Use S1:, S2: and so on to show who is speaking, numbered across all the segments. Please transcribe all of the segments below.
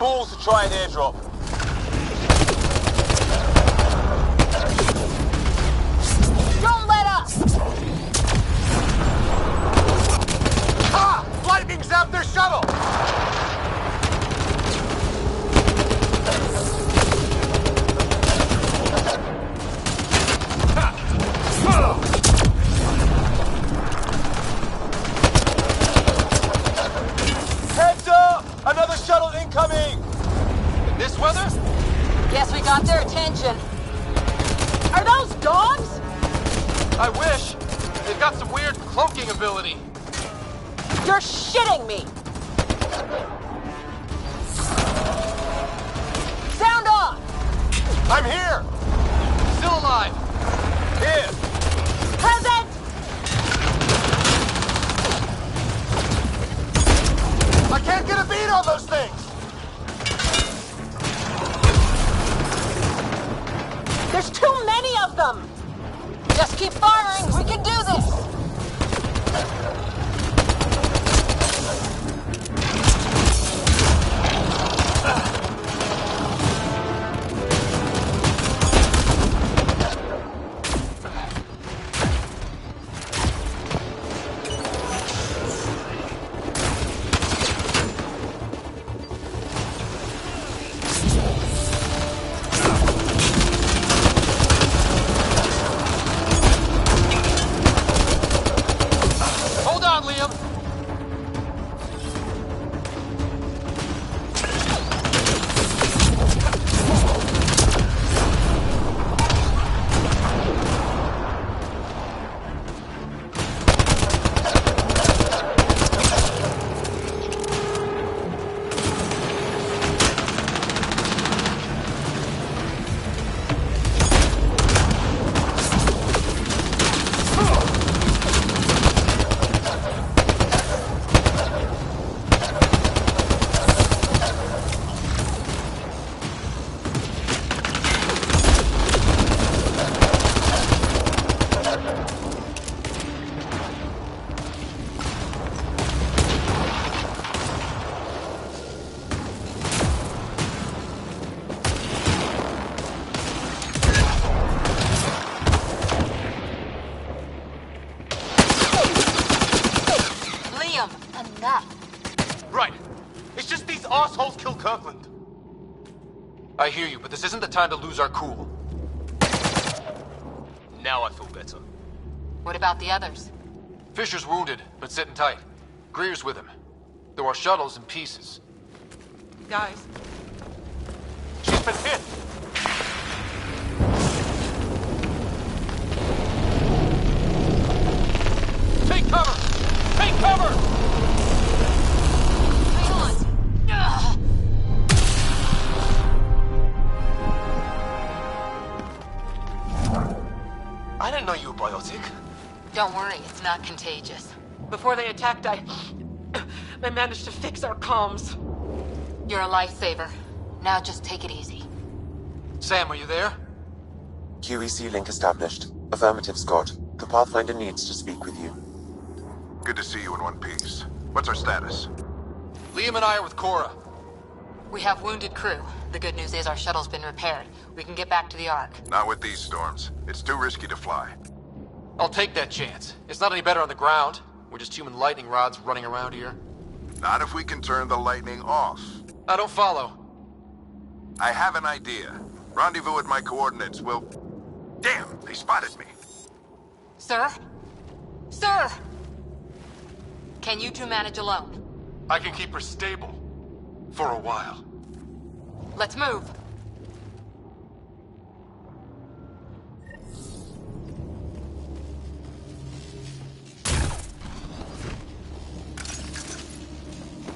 S1: balls to try an airdrop.
S2: Don't let up!
S1: Ha! Lightning zapped their shuttle! Heads up! Another shuttle incoming! In this weather?
S2: Guess we got their attention. Are those dogs?
S1: I wish. They've got some weird cloaking ability.
S2: You're shitting me! Sound off!
S1: I'm here! Still alive. Here!
S2: Present!
S1: I can't get a beat on those things!
S2: There's too many of them! Just keep firing, we can do this!
S1: Hold on, Liam!
S2: Liam, enough.
S1: Right. It's just these assholes kill Kirkland. I hear you, but this isn't the time to lose our cool. Now I feel better.
S2: What about the others?
S1: Fisher's wounded, but sitting tight. Greer's with him. There are shuttles in pieces.
S2: Guys.
S1: She's been hit! Take cover! Take cover!
S2: Hang on. Ugh.
S1: I didn't know you were biotic.
S2: Don't worry, it's not contagious.
S3: Before they attacked, I managed to fix our comms.
S2: You're a lifesaver. Now just take it easy.
S1: Sam, are you there?
S4: QEC link established. Affirmative, Scott. The Pathfinder needs to speak with you.
S5: Good to see you in one piece. What's our status?
S1: Liam and I are with Cora.
S2: We have wounded crew. The good news is our shuttle's been repaired. We can get back to the Ark.
S5: Not with these storms. It's too risky to fly.
S1: I'll take that chance. It's not any better on the ground. We're just human lightning rods running around here.
S5: Not if we can turn the lightning off.
S1: I don't follow.
S5: I have an idea. Rendezvous at my coordinates will... Damn, they spotted me.
S2: Sir? Sir! Can you two manage alone?
S1: I can keep her stable. For a while.
S2: Let's move.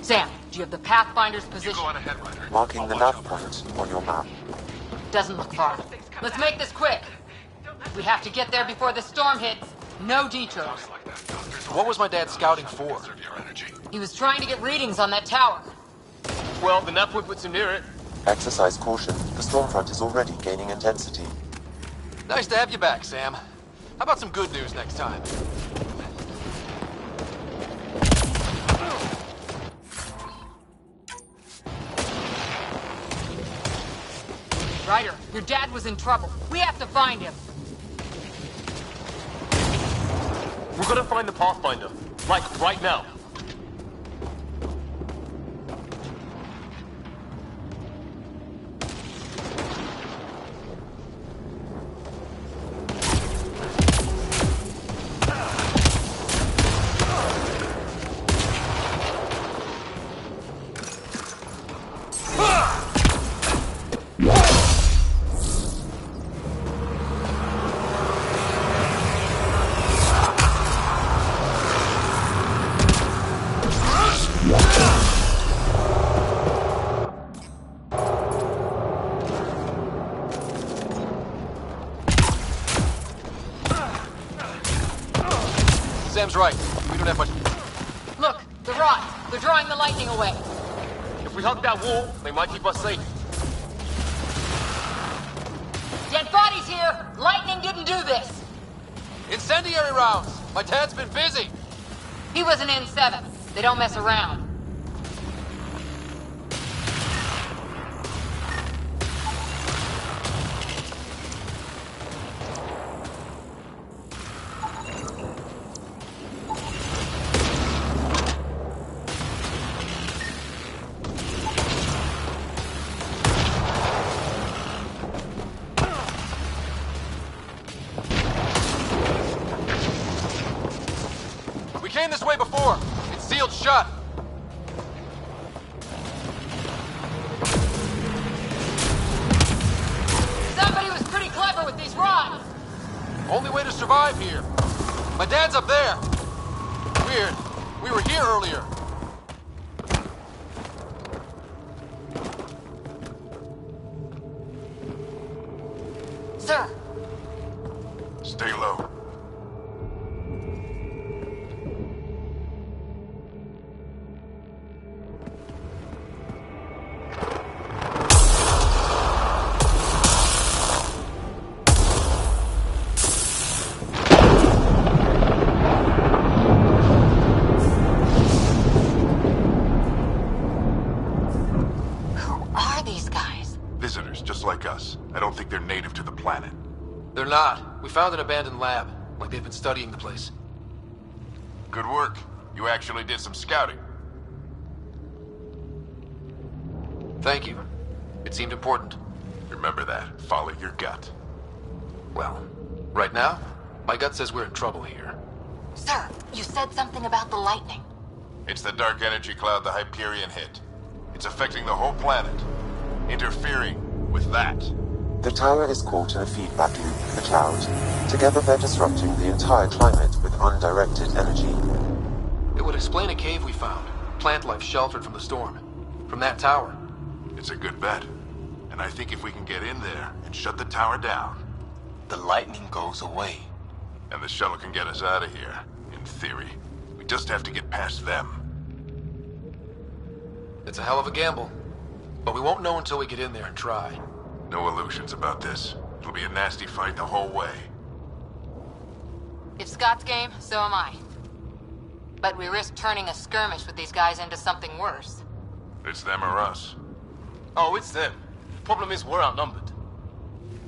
S2: Sam, do you have the Pathfinder's position?
S1: You go on ahead, Ryder.
S4: Marking the nav point on your map.
S2: Doesn't look far. Let's make this quick. We have to get there before the storm hits. No detours.
S1: What was my dad scouting for?
S2: He was trying to get readings on that tower.
S1: Well, the Nepwin puts him near it.
S4: Exercise caution. The storm front is already gaining intensity.
S1: Nice to have you back, Sam. How about some good news next time?
S2: Ryder, your dad was in trouble. We have to find him.
S1: We're gonna find the Pathfinder. Like, right now. Sam's right. We don't have much...
S2: Look, the rods. They're drawing the lightning away.
S1: If we hug that wall, they might keep us safe.
S2: Dead bodies here! Lightning didn't do this!
S1: Incendiary rounds! My dad's been busy!
S2: He was an N7. They don't mess around.
S1: We came this way before. It's sealed shut.
S2: Somebody was pretty clever with these rods!
S1: Only way to survive here. My dad's up there. Weird. We were here earlier.
S2: Sir,
S5: Stay low. Visitors, just like us. I don't think they're native to the planet.
S1: They're not. We found an abandoned lab. Like they've been studying the place.
S5: Good work. You actually did some scouting.
S1: Thank you. It seemed important.
S5: Remember that. Follow your gut.
S1: Well, right now, my gut says we're in trouble here.
S2: sir, you said something about the lightning.
S5: It's the dark energy cloud the Hyperion hit. It's affecting the whole planet. Interfering with that.
S4: The tower is caught in a feedback loop with the cloud. Together they're disrupting the entire climate with undirected energy.
S1: It would explain a cave we found. Plant life sheltered from the storm. From that tower.
S5: It's a good bet. And I think if we can get in there and shut the tower down,
S6: the lightning goes away.
S5: and the shuttle can get us out of here, in theory. We just have to get past them.
S1: It's a hell of a gamble. But we won't know until we get in there and try.
S5: No illusions about this. It'll be a nasty fight the whole way.
S2: If Scott's game, so am I. But we risk turning a skirmish with these guys into something worse.
S5: It's them or us.
S6: Oh, it's them. Problem is, we're outnumbered.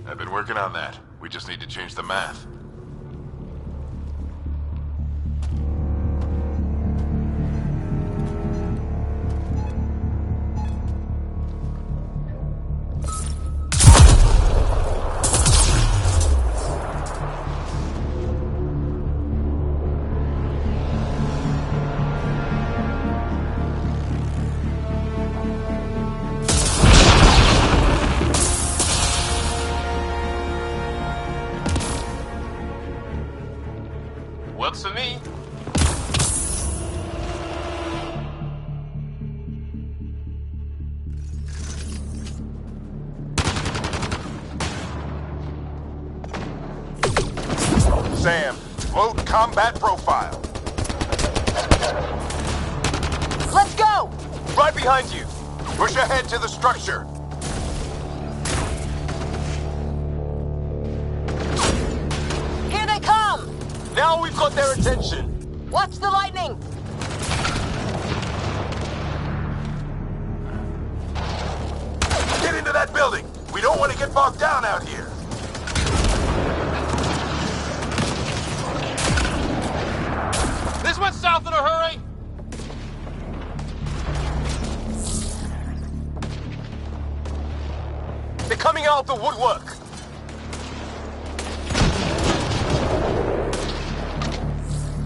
S5: I've been working on that. We just need to change the math.
S6: Works for me.
S5: Sam, load combat profile.
S2: Let's go!
S5: Right behind you. Push ahead to the structure.
S2: Here they come!
S6: Now we've got their attention.
S2: Watch the lightning!
S5: Get into that building. We don't want to get bogged down out here.
S1: This went south in a hurry!
S6: They're coming out of the woodwork.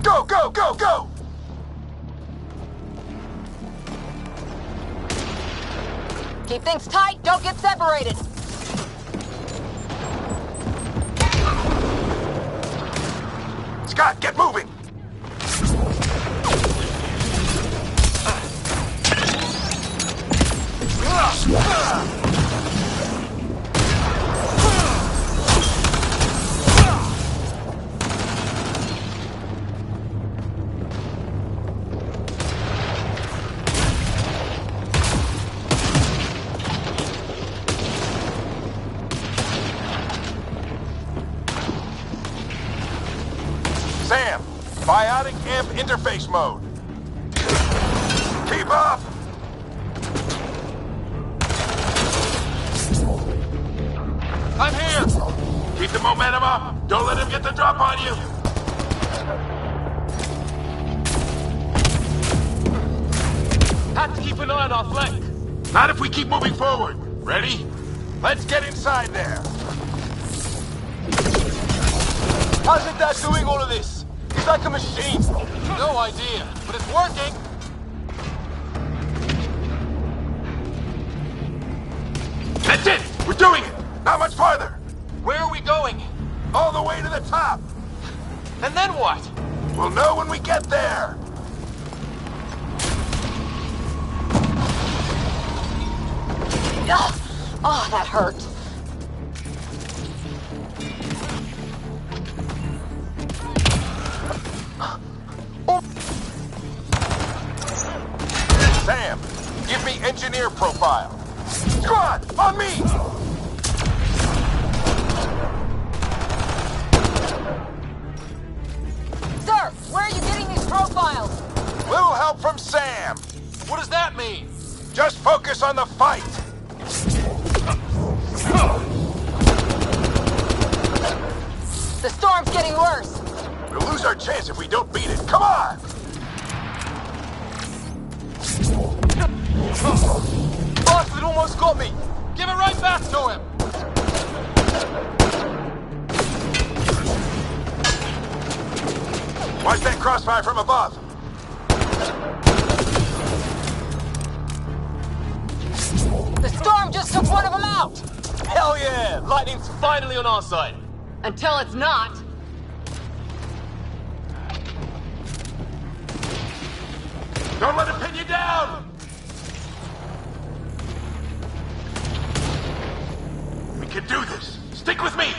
S5: Go, go, go, go!
S2: Keep things tight, don't get separated.
S5: Scott, get moving! Sam, biotic amp interface mode. Keep up!
S1: I'm here!
S5: Keep the momentum up! Don't let him get the drop on you!
S6: Have to keep an eye on our flank.
S5: Not if we keep moving forward. Ready? Let's get inside there.
S6: How's it that doing all of this? It's like a machine.
S1: No idea, but it's working!
S5: That's it! We're doing it! Not much farther!
S1: Where are we going?
S5: All the way to the top!
S1: And then what?
S5: We'll know when we get there!
S2: Ugh. Oh, that hurt.
S5: Sam, give me engineer profile. Squad, on me!
S2: Sir, where are you getting these profiles?
S5: Little help from Sam.
S1: What does that mean?
S5: Just focus on the fight.
S2: The storm's getting worse.
S5: We'll lose our chance if we don't beat it. Come on!
S6: Bastard almost got me.
S1: Give it right back to him!
S5: Watch that crossfire from above.
S2: The storm just took one of them out.
S6: Hell yeah! Lightning's finally on our side.
S2: Until it's not.
S5: Don't let him pin you down! We can do this. Stick with me!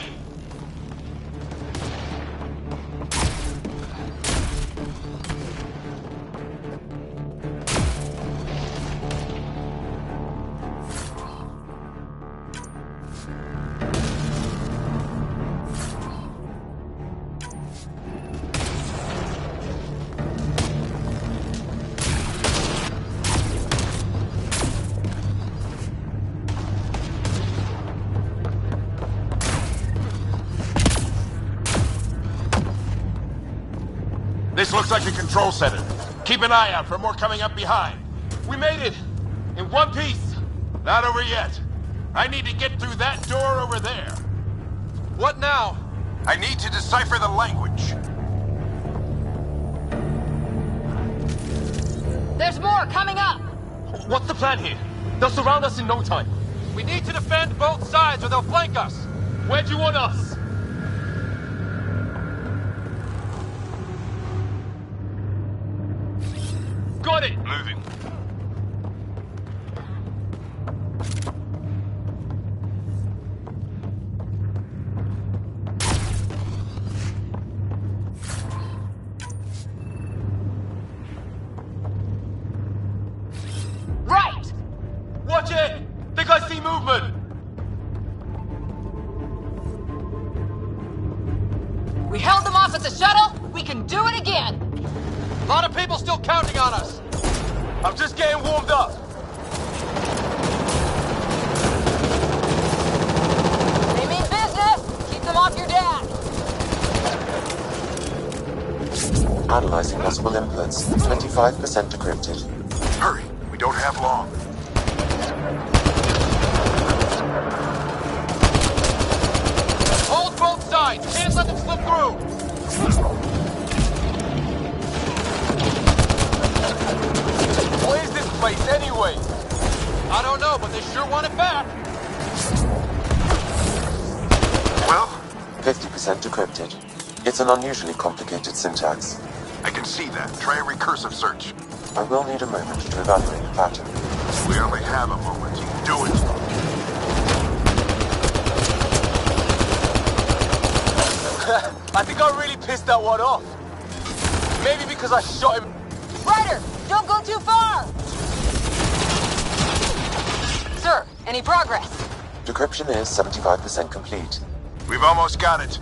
S5: This looks like the control center. Keep an eye out for more coming up behind.
S6: We made it. In one piece.
S5: Not over yet. I need to get through that door over there.
S1: What now?
S5: I need to decipher the language.
S2: There's more coming up.
S6: What's the plan here? They'll surround us in no time.
S1: We need to defend both sides or they'll flank us.
S6: Where do you want us? Got it!
S5: Moving.
S2: Right.
S6: Watch it! Think I see movement!
S2: We held them off at the shuttle. We can do it again.
S1: A lot of people still counting on us.
S6: I'm just getting warmed up.
S2: off your dad!
S4: Analyzing possible inputs. 25% decrypted.
S5: Hurry, we don't have long.
S1: Hold both sides! Can't let them slip through!
S6: What is this place anyway?
S1: I don't know, but they sure want it back!
S5: Well,
S4: 50% decrypted. It's an unusually complicated syntax.
S5: I can see that. Try a recursive search.
S4: I will need a moment to evaluate the pattern.
S5: We only have a moment. Do it.
S6: I think I really pissed that one off. Maybe because I shot him.
S2: Ryder, don't go too far! Sir, any progress?
S4: Decryption is 75% complete.
S5: We've almost got it.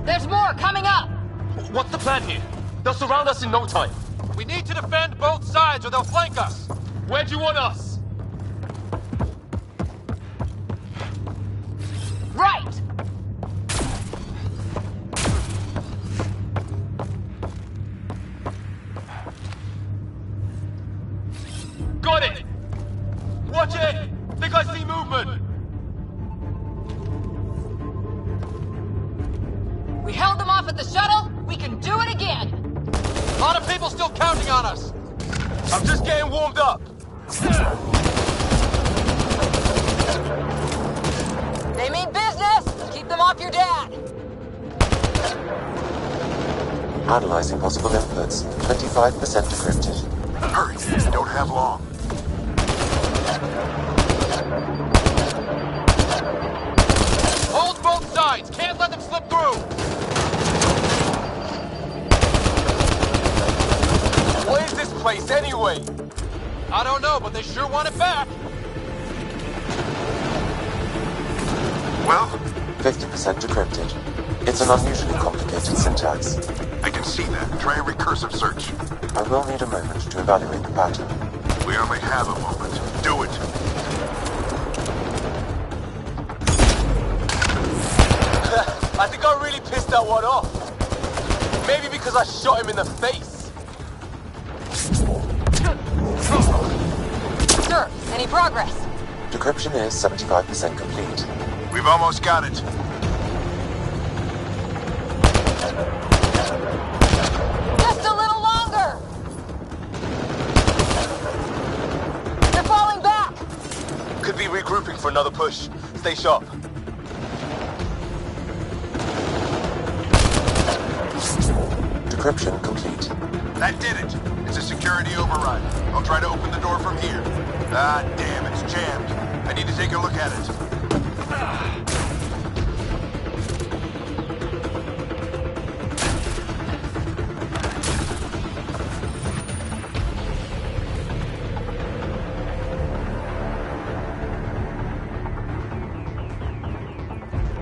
S2: There's more coming up!
S6: What's the plan here? They'll surround us in no time.
S1: We need to defend both sides or they'll flank us!
S6: Where do you want us?
S2: Right!
S6: Got it! Watch it! Think I see movement!
S2: We held them off at the shuttle, we can do it again!
S1: A lot of people still counting on us!
S6: I'm just getting warmed up.
S2: They mean business! Keep them off your dad!
S4: Analyzing possible inputs. 25% decrypted.
S5: Hurry, we don't have long.
S1: Hold both sides! Can't let them slip through!
S6: What is this place anyway?
S1: I don't know, but they sure want it back!
S5: Well,
S4: 50% decrypted. It's an unusually complicated syntax.
S5: I can see that. Try a recursive search.
S4: I will need a moment to evaluate the pattern.
S5: We only have a moment. Do it.
S6: I think I really pissed that one off. Maybe because I shot him in the face.
S2: Sir, any progress?
S4: Decryption is 75% complete.
S5: We've almost got it.
S2: Just a little longer! They're falling back!
S6: Could be regrouping for another push. Stay sharp.
S4: Decryption complete.
S5: That did it. It's a security override. I'll try to open the door from here. Ah, damn, it's jammed. I need to take a look at it.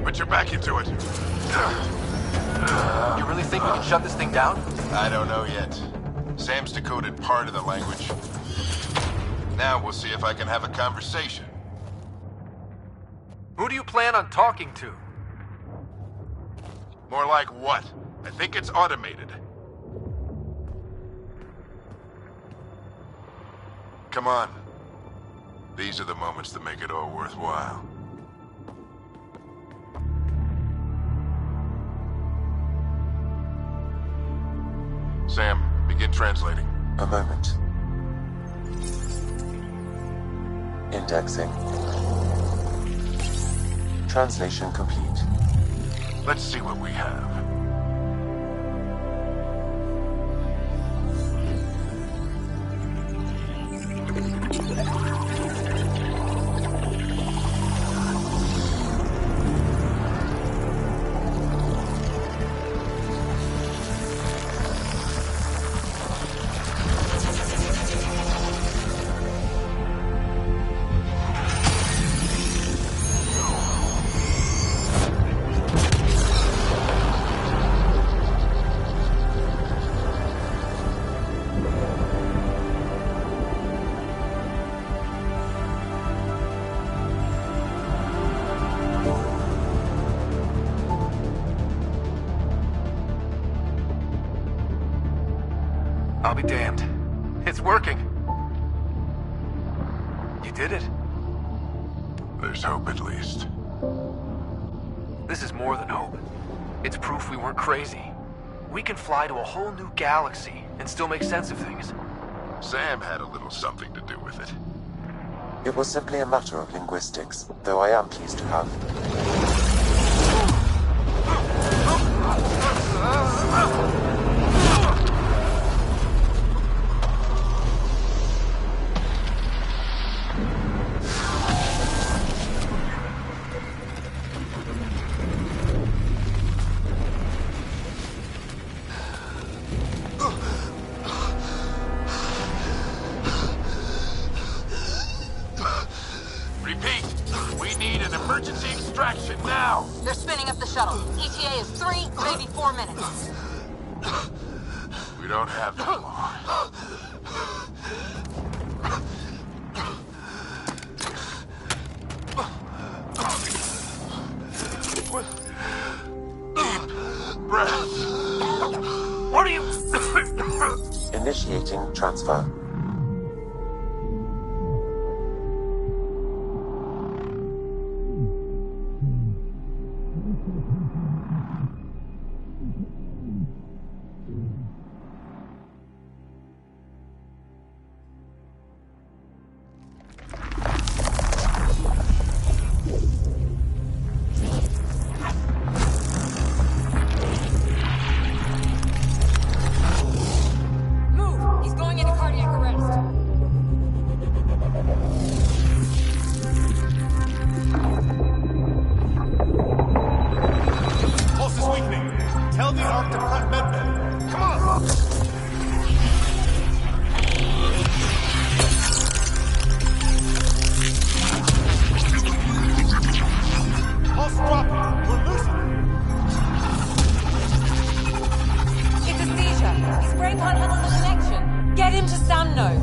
S5: Put your back into it.
S1: You really think we can shut this thing down?
S5: I don't know yet. Sam's decoded part of the language. Now we'll see if I can have a conversation.
S1: Who do you plan on talking to?
S5: More like what? I think it's automated. Come on. These are the moments that make it all worthwhile. Sam, begin translating.
S4: A moment. Indexing. Translation complete.
S5: Let's see what we have.
S1: I'll be damned. It's working. You did it.
S5: There's hope at least.
S1: This is more than hope. It's proof we weren't crazy. We can fly to a whole new galaxy and still make sense of things.
S5: Sam had a little something to do with it.
S4: It was simply a matter of linguistics, though I am pleased to have.
S5: Repeat, we need an emergency extraction now.
S2: They're spinning up the shuttle. ETA is 3, maybe 4 minutes.
S5: We don't have that long. Deep breath. What are you...
S4: Initiating transfer.
S2: Move! He's going into cardiac arrest.
S7: Pulse is weakening. Tell the Ark to prep medbay. Come on! Pulse dropping. We're losing.
S2: It's a seizure. His brain can't handle the connection. Get him to Sam node.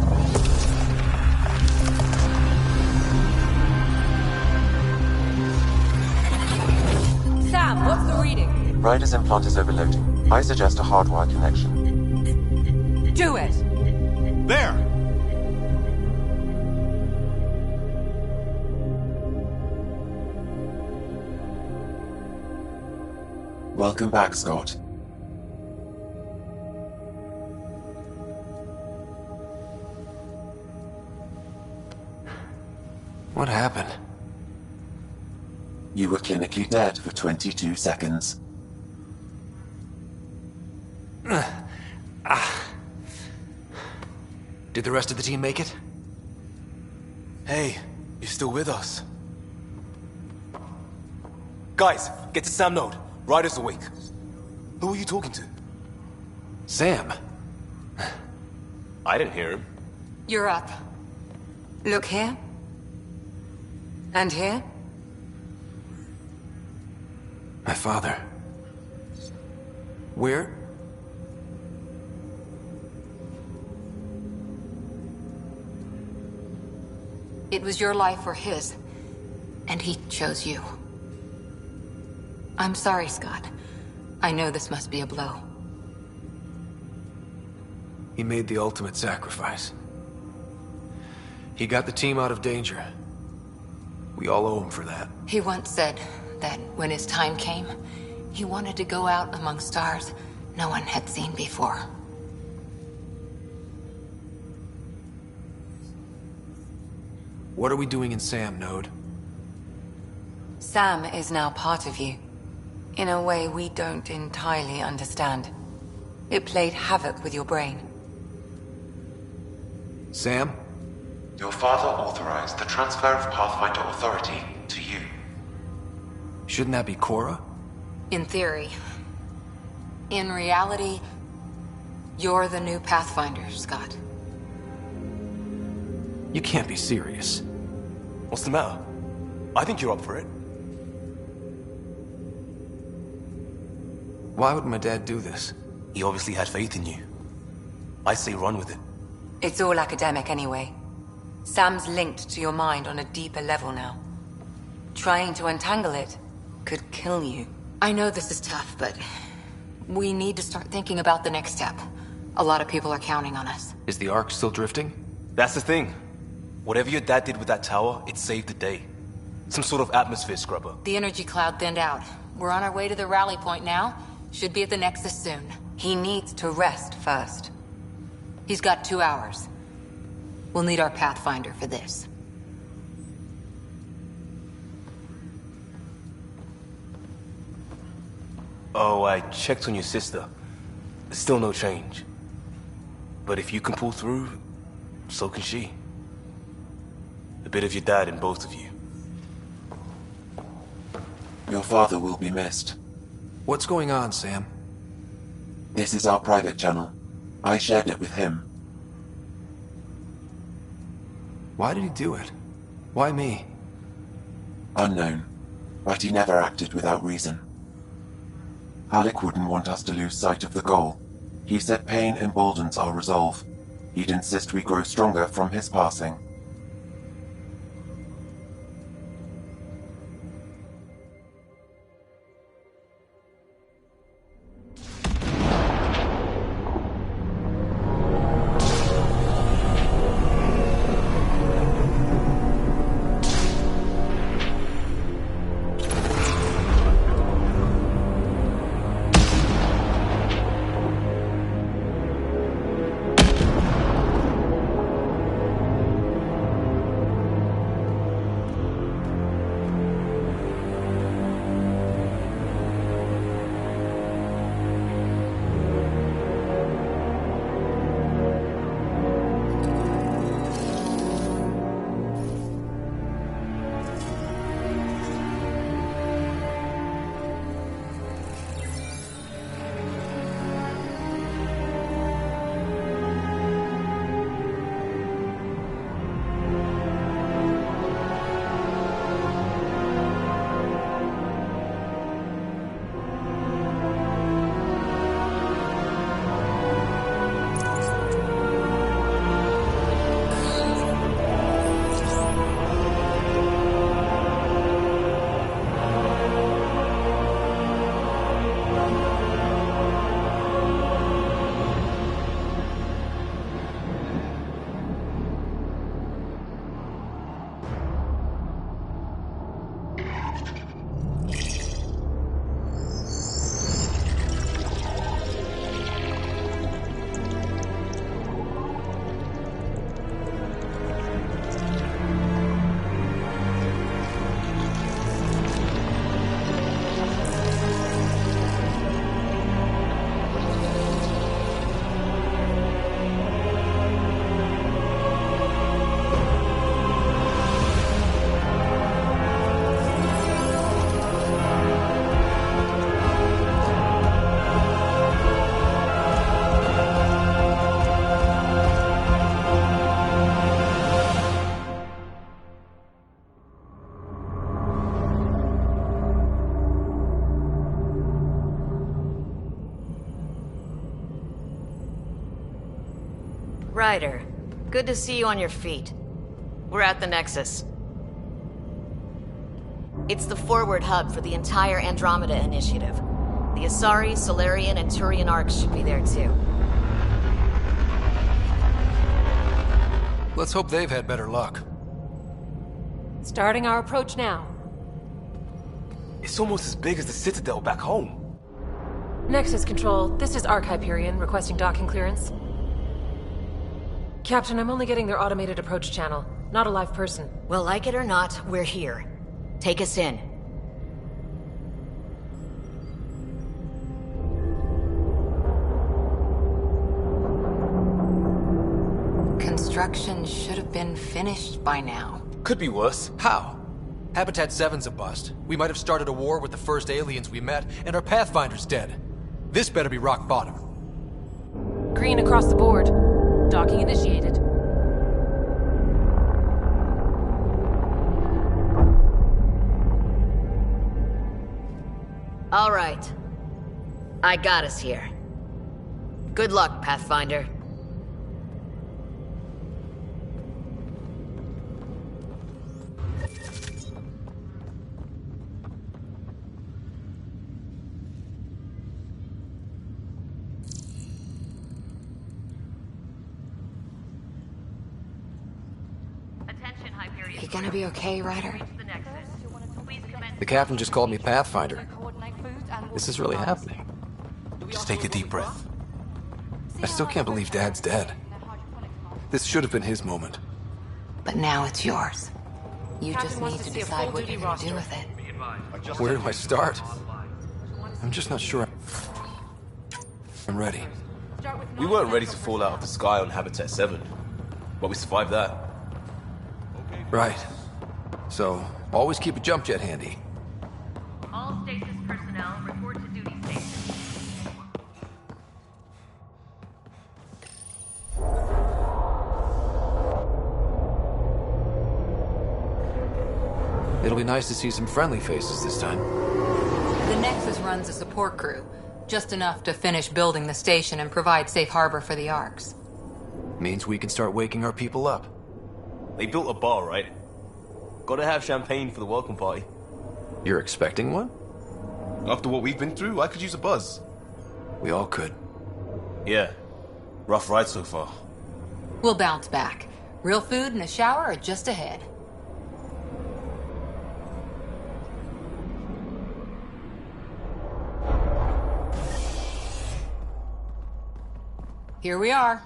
S2: Sam, what's the reading?
S4: Ryder's implant is overloading. I suggest a hardwire connection.
S2: Do it.
S7: There!
S4: Welcome back, Scott.
S1: What happened?
S4: You were clinically dead for 22 seconds.
S1: Did the rest of the team make it?
S6: Hey, you're still with us. Guys, get to Sam node. Ryder's awake. Who are you talking to?
S1: Sam.
S6: I didn't hear him.
S2: You're up. Look here. And here.
S1: My father. Where?
S2: It was your life or his. And he chose you. I'm sorry, Scott. I know this must be a blow.
S1: He made the ultimate sacrifice. He got the team out of danger. We all owe him for that.
S2: He once said that when his time came, he wanted to go out among stars no one had seen before.
S1: What are we doing in Sam node?
S8: Sam is now part of you, in a way we don't entirely understand. It played havoc with your brain.
S1: Sam?
S4: Your father authorized the transfer of Pathfinder authority to you.
S1: Shouldn't that be Cora?
S2: In theory. In reality, you're the new Pathfinder, Scott.
S1: You can't be serious.
S6: What's the matter? I think you're up for it.
S1: Why would my dad do this?
S6: He obviously had faith in you. I say run with it.
S8: It's all academic anyway. Sam's linked to your mind on a deeper level now. Trying to untangle it could kill you.
S2: I know this is tough, but we need to start thinking about the next step. A lot of people are counting on us.
S1: Is the Ark still drifting?
S6: That's the thing. Whatever your dad did with that tower, it saved the day. Some sort of atmosphere scrubber.
S2: The energy cloud thinned out. We're on our way to the rally point now. Should be at the Nexus soon.
S8: He needs to rest first.
S2: He's got 2 hours. We'll need our Pathfinder for this.
S6: Oh, I checked on your sister. Still no change. But if you can pull through, so can she. A bit of your dad in both of you.
S4: Your father will be missed.
S1: What's going on, Sam?
S4: This is our private channel. I shared it with him.
S1: Why did he do it? Why me?
S4: Unknown, but he never acted without reason. Alec wouldn't want us to lose sight of the goal. He said pain emboldens our resolve. He'd insist we grow stronger from his passing.
S9: Ryder, good to see you on your feet. We're at the Nexus. It's the forward hub for the entire Andromeda initiative. The Asari, Solarian, and Turian arcs should be there too.
S1: Let's hope they've had better luck.
S3: Starting our approach now.
S6: It's almost as big as the Citadel back home.
S3: Nexus Control, this is Arc Hyperion requesting docking clearance. Captain, I'm only getting their automated approach channel, not a live person.
S9: Well, like it or not, we're here. Take us in.
S2: Construction should have been finished by now.
S6: Could be worse.
S1: How? Habitat 7's a bust. We might have started a war with the first aliens we met, and our Pathfinder's dead. This better be rock bottom.
S3: Green across the board. Docking initiated.
S9: All right. I got us here. Good luck, Pathfinder.
S2: You gonna be okay, Ryder?
S1: The captain just called me Pathfinder. This is really happening.
S6: Just take a deep breath.
S1: I still can't believe Dad's dead. This should have been his moment.
S2: But now it's yours. You just need to decide what you're gonna do with it.
S1: Where do I start? I'm just not sure I'm ready.
S6: We weren't ready to fall out of the sky on Habitat 7, but we survived that.
S1: Right. So, always keep a jump jet handy.
S10: All stasis personnel report to duty station.
S1: It'll be nice to see some friendly faces this time.
S2: The Nexus runs a support crew, just enough to finish building the station and provide safe harbor for the Arks.
S1: Means we can start waking our people up.
S6: They built a bar, right? Gotta have champagne for the welcome party.
S1: You're expecting one?
S6: After what we've been through, I could use a buzz.
S1: We all could.
S6: Yeah. Rough ride so far.
S2: We'll bounce back. Real food and a shower are just ahead. Here we are.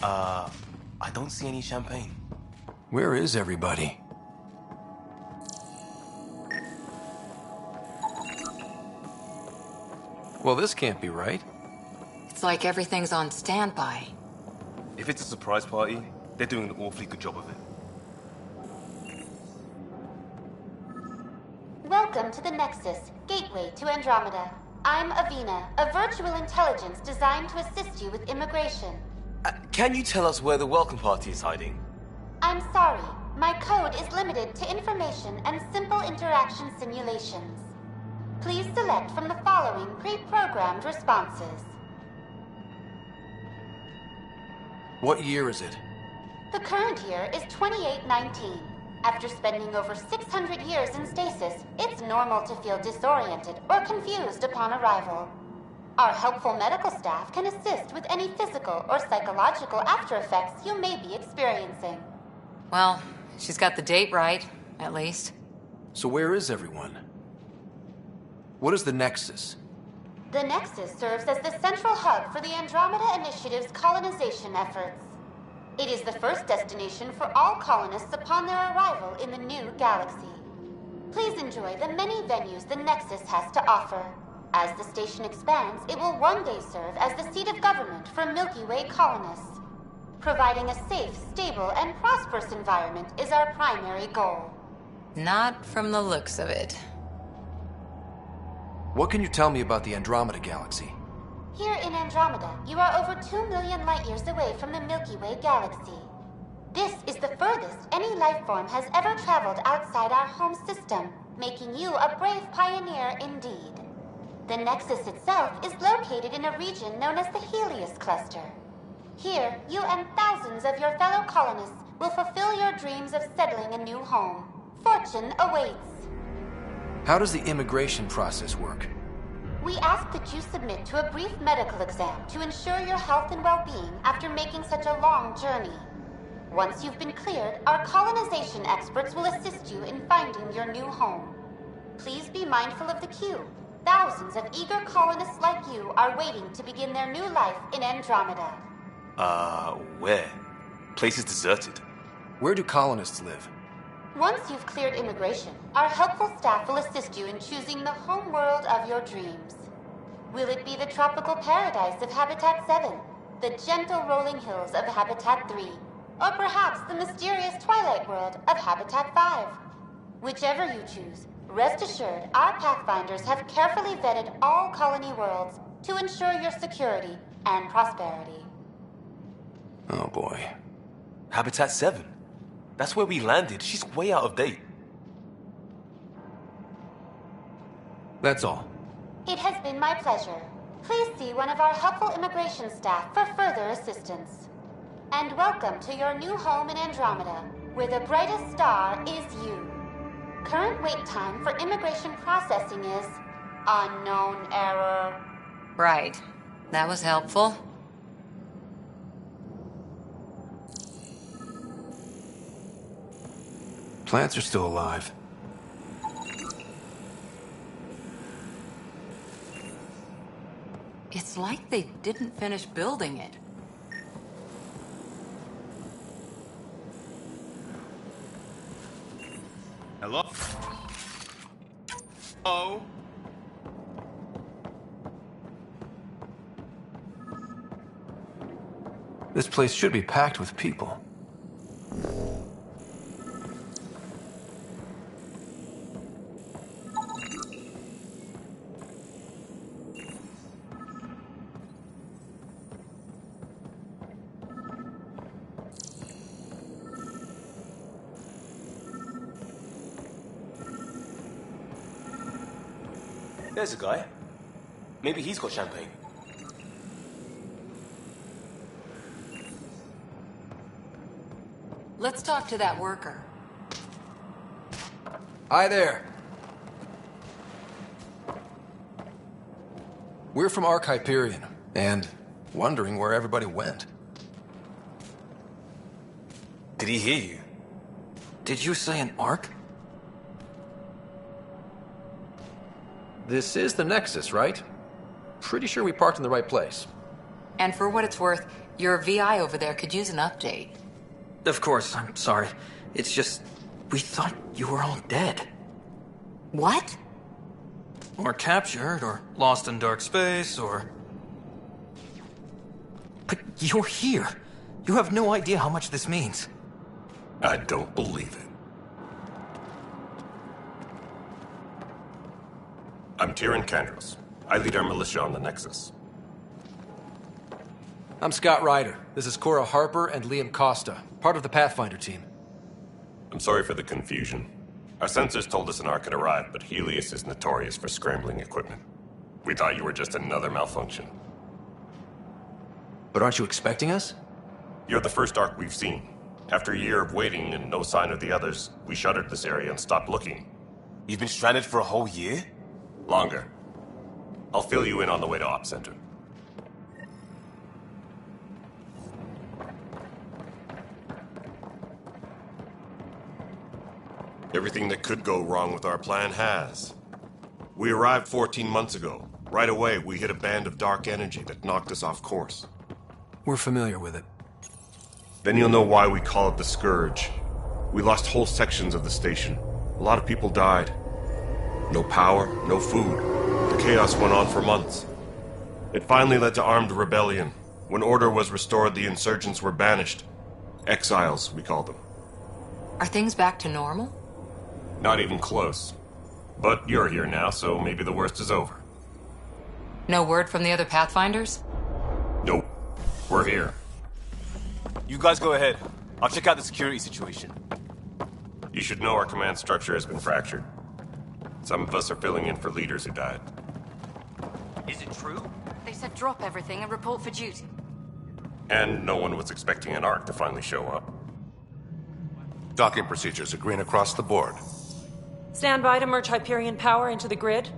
S6: I don't see any champagne.
S1: Where is everybody? Well, this can't be right.
S2: It's like everything's on standby.
S6: If it's a surprise party, they're doing an awfully good job of it.
S11: Welcome to the Nexus, gateway to Andromeda. I'm Avina, a virtual intelligence designed to assist you with immigration.
S6: Can you tell us where the welcome party is hiding?
S11: I'm sorry, my code is limited to information and simple interaction simulations. Please select from the following pre-programmed responses.
S1: What year is it?
S11: The current year is 2819. After spending over 600 years in stasis, it's normal to feel disoriented or confused upon arrival. Our helpful medical staff can assist with any physical or psychological after effects you may be experiencing.
S2: Well, she's got the date right, at least.
S1: So where is everyone? What is the Nexus?
S11: The Nexus serves as the central hub for the Andromeda Initiative's colonization efforts. It is the first destination for all colonists upon their arrival in the new galaxy. Please enjoy the many venues the Nexus has to offer. As the station expands, it will one day serve as the seat of government for Milky Way colonists. Providing a safe, stable, and prosperous environment is our primary goal.
S2: Not from the looks of it.
S1: What can you tell me about the Andromeda galaxy?
S11: Here in Andromeda, you are over 2 million light-years away from the Milky Way galaxy. This is the furthest any life form has ever traveled outside our home system, making you a brave pioneer indeed. The Nexus itself is located in a region known as the Helios Cluster. Here, you and thousands of your fellow colonists will fulfill your dreams of settling a new home. Fortune awaits.
S1: How does the immigration process work?
S11: We ask that you submit to a brief medical exam to ensure your health and well-being after making such a long journey. Once you've been cleared, our colonization experts will assist you in finding your new home. Please be mindful of the queue. Thousands of eager colonists like you are waiting to begin their new life in Andromeda.
S6: Where? Place is deserted.
S1: Where do colonists live?
S11: Once you've cleared immigration, our helpful staff will assist you in choosing the home world of your dreams. Will it be the tropical paradise of Habitat 7, the gentle rolling hills of Habitat 3, or perhaps the mysterious twilight world of Habitat 5? Whichever you choose, rest assured our Pathfinders have carefully vetted all colony worlds to ensure your security and prosperity.
S1: Oh boy.
S6: Habitat 7? That's where we landed. She's way out of date.
S1: That's all.
S11: It has been my pleasure. Please see one of our helpful immigration staff for further assistance. And welcome to your new home in Andromeda, where the brightest star is you. Current wait time for immigration processing is unknown error.
S2: Right. That was helpful.
S1: plants are still alive.
S2: It's like they didn't finish building it.
S7: Hello? Hello?
S1: This place should be packed with people.
S6: There's a guy. Maybe he's got champagne.
S2: Let's talk to that worker.
S1: Hi there. We're from Ark Hyperion, and wondering where everybody went.
S6: Did he hear you?
S1: Did you say an Ark? This is the Nexus, right? Pretty sure we parked in the right place.
S2: And for what it's worth, your VI over there could use an update.
S12: Of course, I'm sorry. It's just, we thought you were all dead.
S2: What?
S12: Or captured, or lost in dark space, or... But you're here. You have no idea how much this means.
S13: I don't believe it. I'm Tyrion Kandros. I lead our militia on the Nexus.
S1: I'm Scott Ryder. This is Cora Harper and Liam Costa, part of the Pathfinder team.
S13: I'm sorry for the confusion. Our sensors told us an Ark had arrived, but Helios is notorious for scrambling equipment. We thought you were just another malfunction.
S1: But aren't you expecting us?
S13: You're the first Ark we've seen. After a year of waiting and no sign of the others, we shuttered this area and stopped looking.
S6: You've been stranded for a whole year?
S13: Longer. I'll fill you in on the way to Op Center. Everything that could go wrong with our plan has. We arrived 14 months ago. Right away, we hit a band of dark energy that knocked us off course.
S1: We're familiar with it.
S13: Then you'll know why we call it the Scourge. We lost whole sections of the station. A lot of people died. No power, no food. The chaos went on for months. It finally led to armed rebellion. When order was restored, the insurgents were banished. Exiles, we call them.
S2: Are things back to normal?
S13: Not even close. But you're here now, so maybe the worst is over.
S2: No word from the other Pathfinders?
S13: Nope. We're here.
S6: You guys go ahead. I'll check out the security situation.
S13: You should know our command structure has been fractured. Some of us are filling in for leaders who died.
S12: Is it true?
S2: They said drop everything and report for duty.
S13: And no one was expecting an Ark to finally show up.
S7: Docking procedures are green across the board.
S3: Stand by to merge Hyperion power into the grid.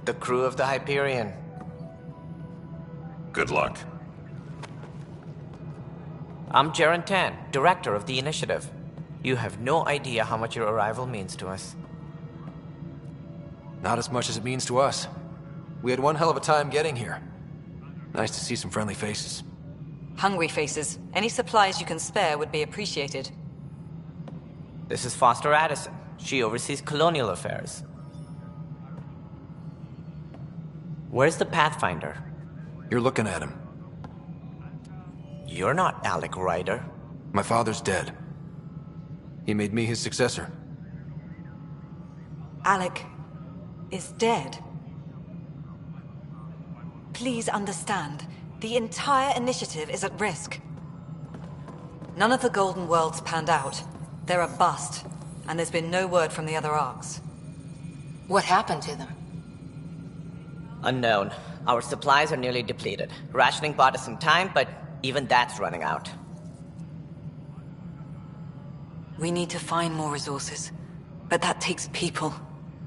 S12: The crew of the Hyperion.
S13: Good luck.
S12: I'm Jaren Tan, director of the initiative. You have no idea how much your arrival means to us.
S1: Not as much as it means to us. We had one hell of a time getting here. Nice to see some friendly faces.
S8: Hungry faces. Any supplies you can spare would be appreciated.
S12: This is Foster Addison. She oversees colonial affairs. Where's the Pathfinder?
S1: You're looking at him.
S12: You're not Alec Ryder.
S1: My father's dead. He made me his successor.
S8: Alec is dead. Please understand, the entire initiative is at risk. None of the Golden Worlds panned out. They're a bust, and there's been no word from the other Arks.
S2: What happened to them?
S12: Unknown. Our supplies are nearly depleted. Rationing bought us some time, but even that's running out.
S8: We need to find more resources, but that takes people,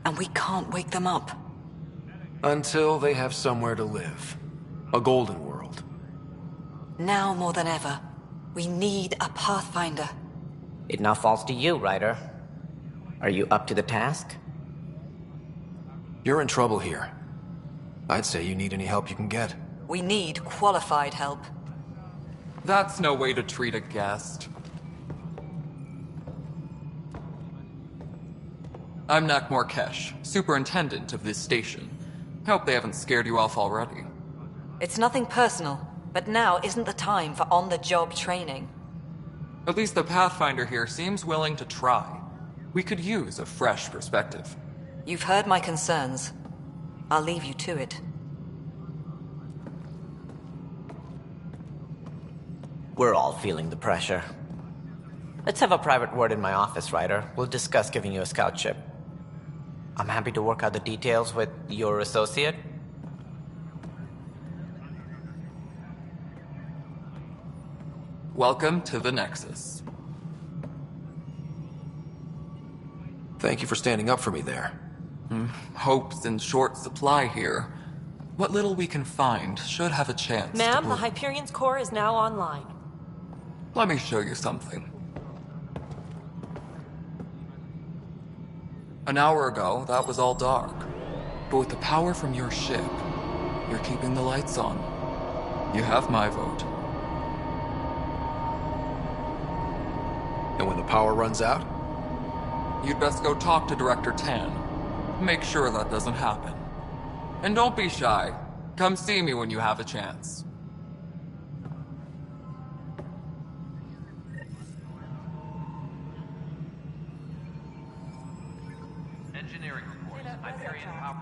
S8: and we can't wake them up.
S1: Until they have somewhere to live. A golden world.
S8: Now more than ever, we need a Pathfinder.
S12: It now falls to you, Ryder. Are you up to the task?
S1: You're in trouble here. I'd say you need any help you can get.
S8: We need qualified help.
S14: That's no way to treat a guest. I'm Nakmor Kesh, superintendent of this station. Hope they haven't scared you off already.
S8: It's nothing personal, but now isn't the time for on-the-job training.
S14: At least the Pathfinder here seems willing to try. We could use a fresh perspective.
S8: You've heard my concerns. I'll leave you to it.
S12: We're all feeling the pressure. Let's have a private word in my office, Ryder. We'll discuss giving you a scout ship. I'm happy to work out the details with your associate.
S14: Welcome to the Nexus.
S1: Thank you for standing up for me there.
S14: Hope's in short supply here. What little we can find should have a chance
S3: Ma'am,
S14: to
S3: the Hyperion's core is now online.
S14: Let me show you something. An hour ago, that was all dark. But with the power from your ship, you're keeping the lights on. You have my vote.
S1: And when the power runs out?
S14: You'd best go talk to Director Tan. Make sure that doesn't happen. And don't be shy. Come see me when you have a chance.
S10: Engineering reports. Hyperion power.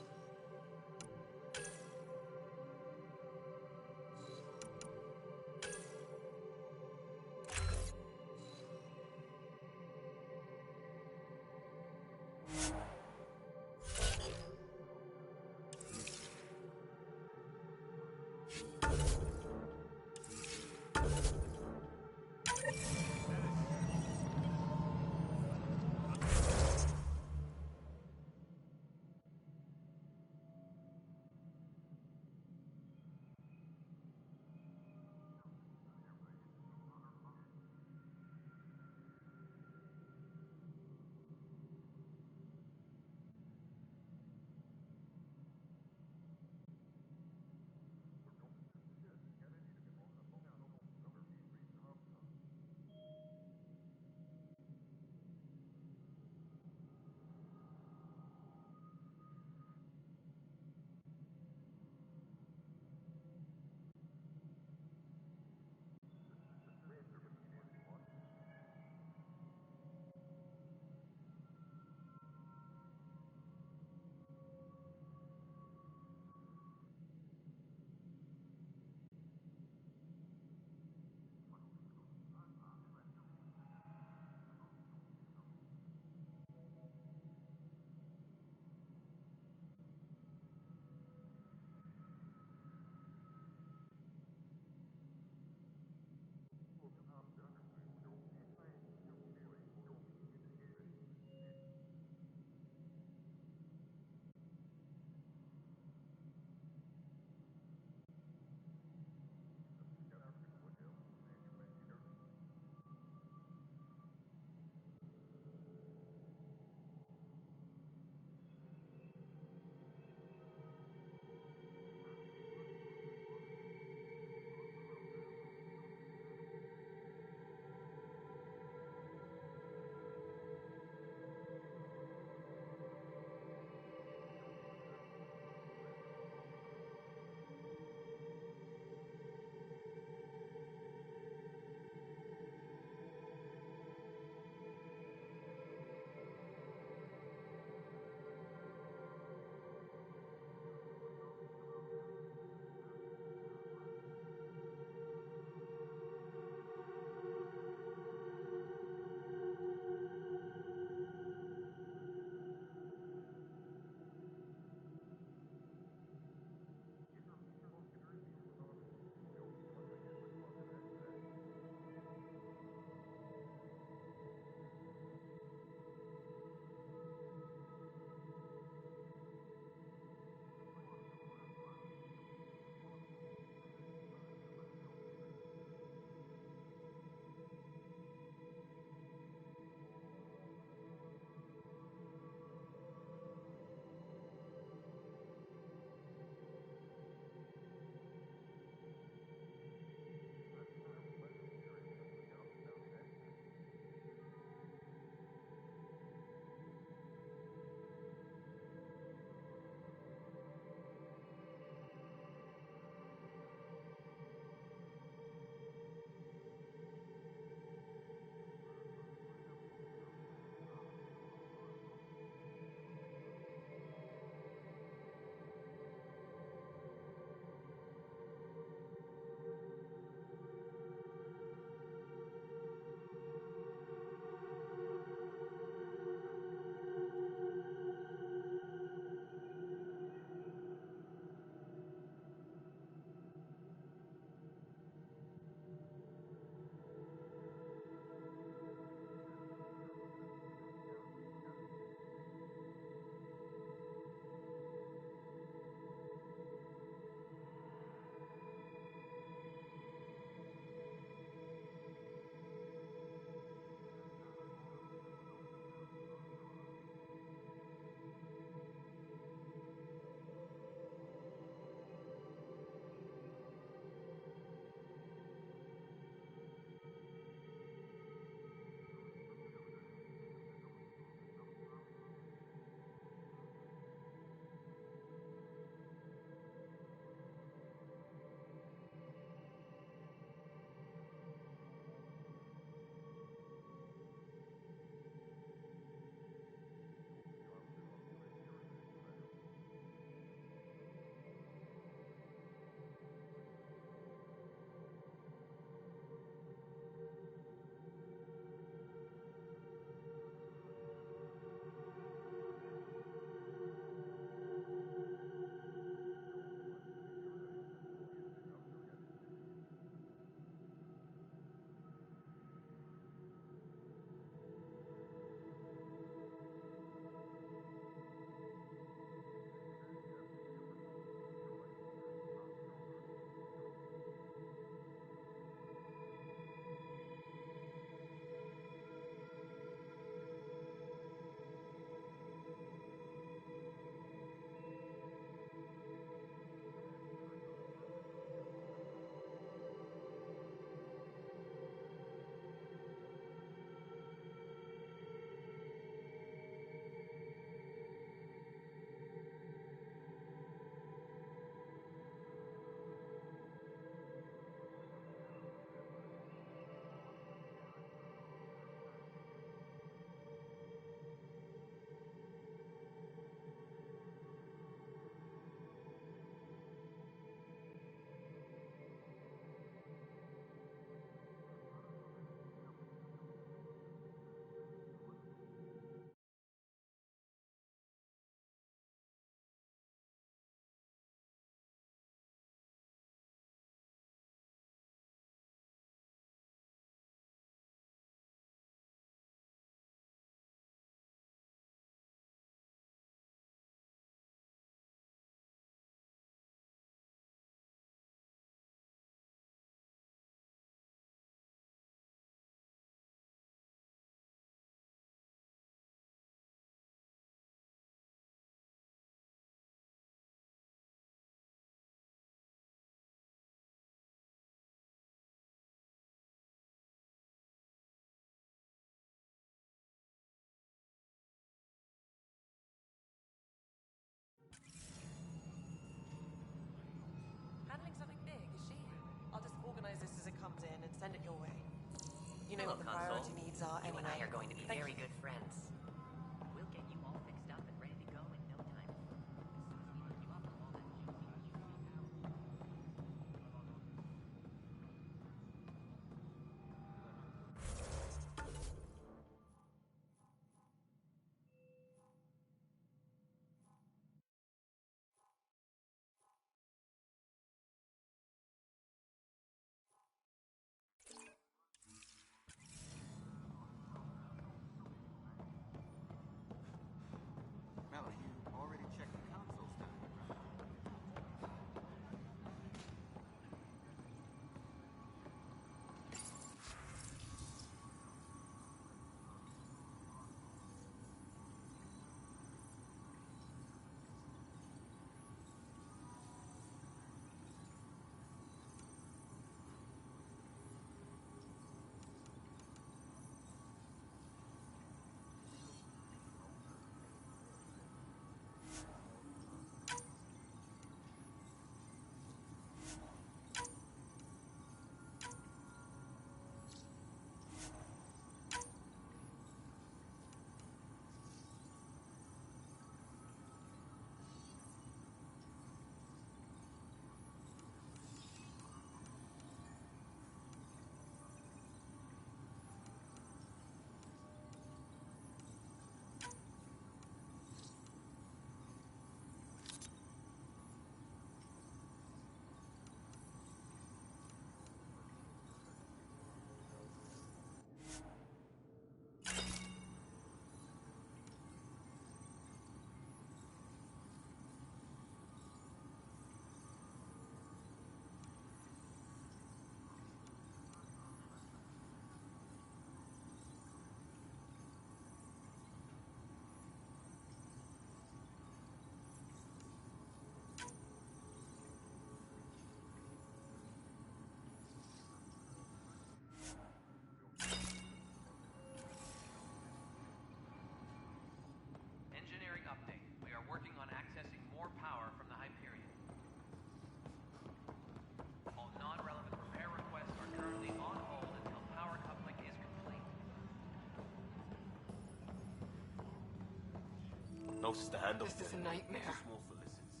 S6: No, sister, hand
S3: This is a nightmare.
S6: Too small for lizards.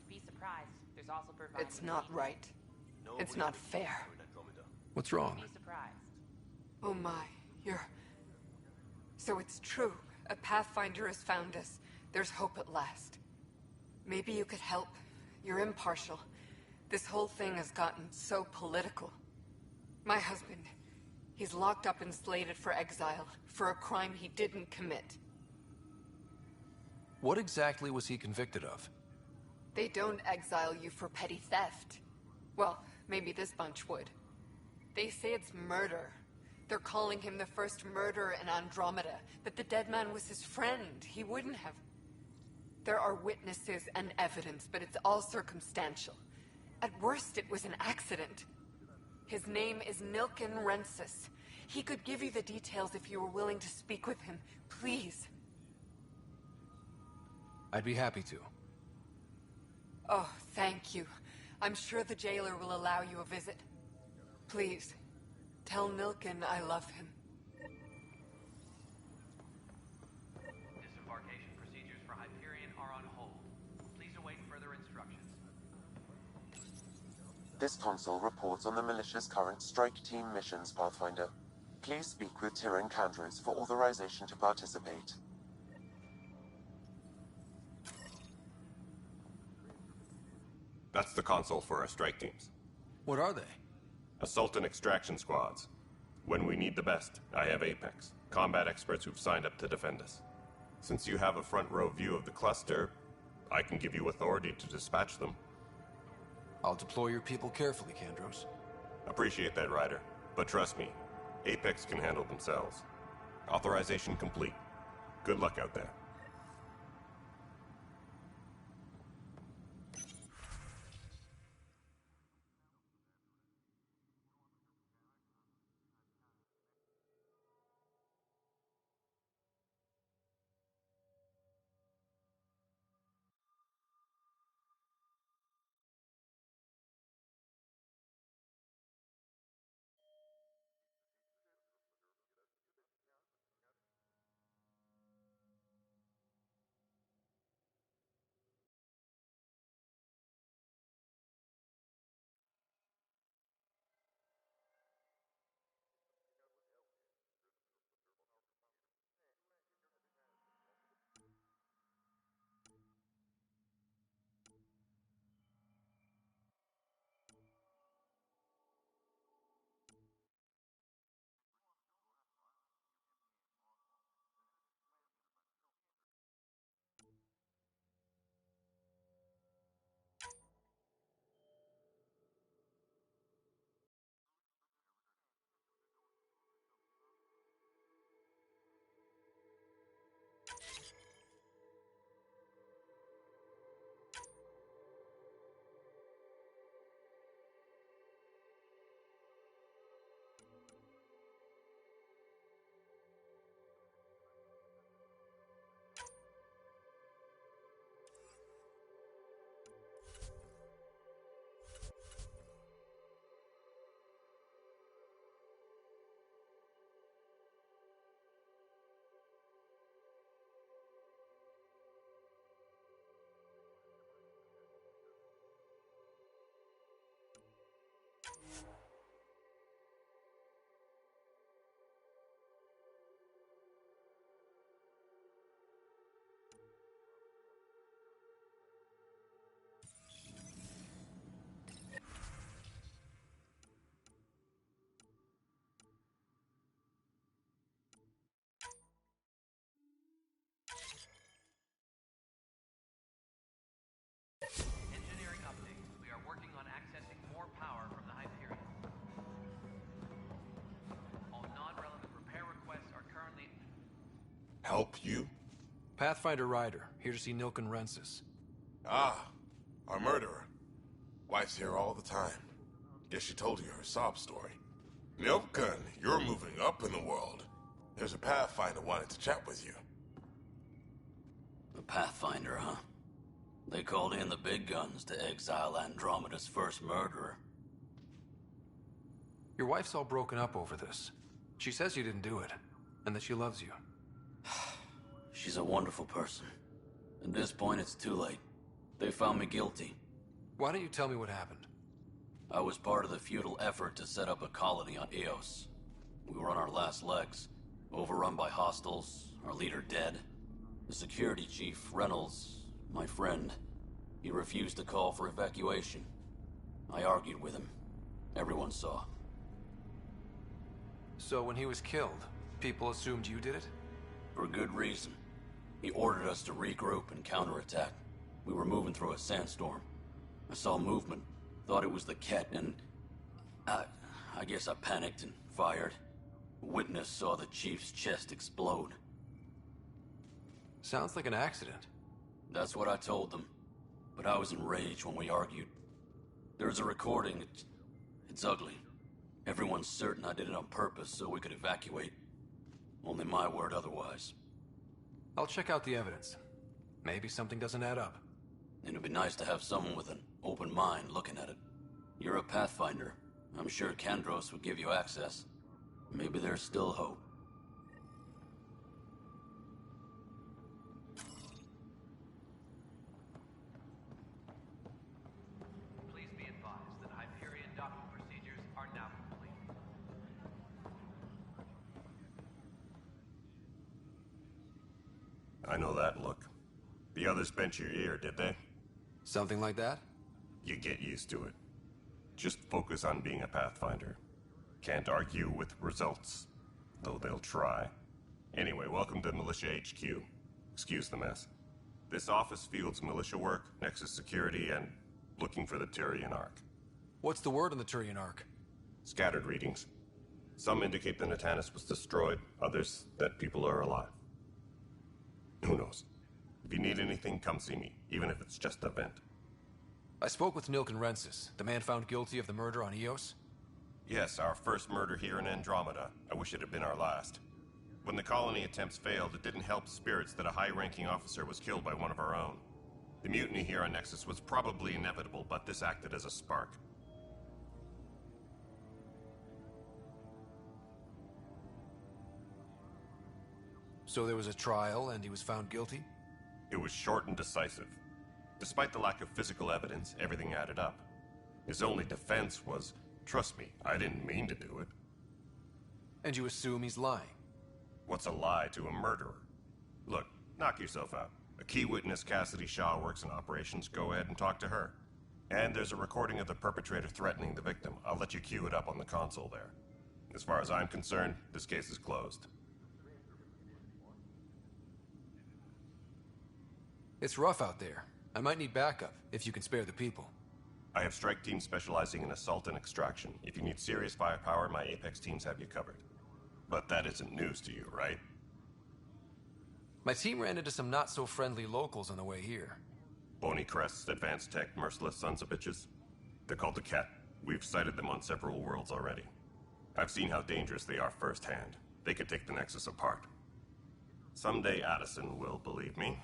S10: Be surprised. There's also providing.
S3: It's not right. It's not fair.
S15: What's wrong?
S10: Be surprised.
S3: Oh my, you're... So it's true. A Pathfinder has found us. There's hope at last. Maybe you could help. You're impartial. This whole thing has gotten so political. My husband, he's locked up and slated for exile for a crime he didn't commit.
S15: What exactly was he convicted of?
S3: They don't exile you for petty theft. Well, maybe this bunch would. They say it's murder. They're calling him the first murderer in Andromeda, but the dead man was his friend. He wouldn't have... There are witnesses and evidence, but it's all circumstantial. At worst, it was an accident. His name is Nilken Rensis. He could give you the details if you were willing to speak with him. Please.
S15: I'd be happy to.
S3: Oh, thank you. I'm sure the jailer will allow you a visit. Please, tell Nilken I love him.
S1: Disembarkation procedures for Hyperion are on hold. Please await further instructions.
S4: This console reports on the militia's current strike team missions, Pathfinder. Please speak with Tyrion Candros for authorization to participate.
S13: That's the console for our strike teams.
S15: What are they?
S13: Assault and extraction squads. When we need the best, I have Apex, combat experts who've signed up to defend us. Since you have a front row view of the cluster, I can give you authority to dispatch them.
S15: I'll deploy your people carefully, Candros.
S13: Appreciate that, Ryder. But trust me, Apex can handle themselves. Authorization complete. Good luck out there.
S1: Engineering update. We are working on accessing more power from the Hyperion. All non-relevant repair requests are currently...
S13: Help you?
S15: Pathfinder Ryder, here to see Nilken Rensis.
S16: Ah, our murderer. Wife's here all the time. Guess she told you her sob story. Nilken, you're moving up in the world. There's a Pathfinder wanted to chat with you.
S17: A Pathfinder, huh? They called in the big guns to exile Andromeda's first murderer.
S15: Your wife's all broken up over this. She says you didn't do it, and that she loves you.
S17: She's a wonderful person. At this point, it's too late. They found me guilty.
S1: Why don't you tell me what happened?
S17: I was part of the futile effort to set up a colony on Eos. We were on our last legs, overrun by hostiles, our leader dead. The security chief, Reynolds, my friend, he refused to call for evacuation. I argued with him. Everyone saw.
S1: So when he was killed, people assumed you did it?
S17: For good reason. He ordered us to regroup and counterattack. We were moving through a sandstorm. I saw movement, thought it was the Ket, and I guess I panicked and fired. A witness saw the chief's chest explode.
S1: Sounds like an accident.
S17: That's what I told them. But I was enraged when we argued. There's a recording. It's ugly. Everyone's certain I did it on purpose so we could evacuate. Only my word otherwise.
S1: I'll check out the evidence. Maybe something doesn't add up.
S17: It'd be nice to have someone with an open mind looking at it. You're a Pathfinder. I'm sure Kandros would give you access. Maybe there's still hope.
S1: Please be advised that Hyperion docking procedures are now complete.
S13: I know that look. The others bent your ear, did they?
S1: Something like that?
S13: You get used to it. Just focus on being a Pathfinder. Can't argue with results, though they'll try. Anyway, welcome to Militia HQ. Excuse the mess. This office fields militia work, Nexus security, and looking for the Turian Ark.
S1: What's the word on the Turian Ark?
S13: Scattered readings. Some indicate the Natanus was destroyed, others that people are alive. Who knows? If you need anything, come see me, even if it's just a vent.
S1: I spoke with Nilken Rensis, the man found guilty of the murder on Eos.
S13: Yes, our first murder here in Andromeda. I wish it had been our last. When the colony attempts failed, it didn't help spirits that a high-ranking officer was killed by one of our own. The mutiny here on Nexus was probably inevitable, but this acted as a spark.
S1: So there was a trial, and he was found guilty?
S13: It was short and decisive. Despite the lack of physical evidence, everything added up. His only defense was, trust me, I didn't mean to do it.
S1: And you assume he's lying?
S13: What's a lie to a murderer? Look, knock yourself out. A key witness, Cassidy Shaw, works in operations. Go ahead and talk to her. And there's a recording of the perpetrator threatening the victim. I'll let you cue it up on the console there. As far as I'm concerned, this case is closed.
S1: It's rough out there. I might need backup, if you can spare the people.
S13: I have strike teams specializing in assault and extraction. If you need serious firepower, my Apex teams have you covered. But that isn't news to you, right?
S1: My team ran into some not-so-friendly locals on the way here.
S13: Bony crests, advanced tech, merciless sons of bitches. They're called the Ket. We've sighted them on several worlds already. I've seen how dangerous they are firsthand. They could take the Nexus apart. Someday Addison will believe me.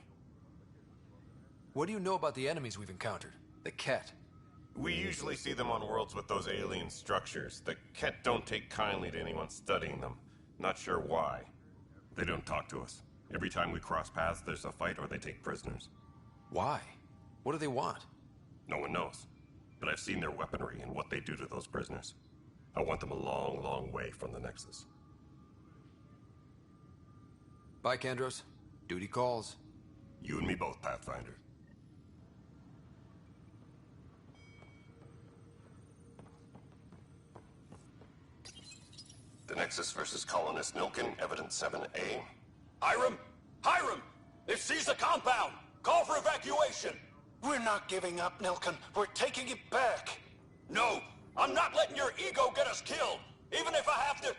S1: What do you know about the enemies we've encountered? The Ket?
S13: We usually see them on worlds with those alien structures. The Ket don't take kindly to anyone studying them. Not sure why. They don't talk to us. Every time we cross paths, there's a fight or they take prisoners.
S1: Why? What do they want?
S13: No one knows. But I've seen their weaponry and what they do to those prisoners. I want them a long, long way from the Nexus.
S1: Bye, Kandros. Duty calls.
S13: You and me both, Pathfinder. The Nexus versus Colonist Nilken, Evidence 7A.
S5: Hiram! Hiram! They've seized the compound! Call for evacuation!
S18: We're not giving up, Nilken. We're taking it back.
S5: No! I'm not letting your ego get us killed! Even if I have to...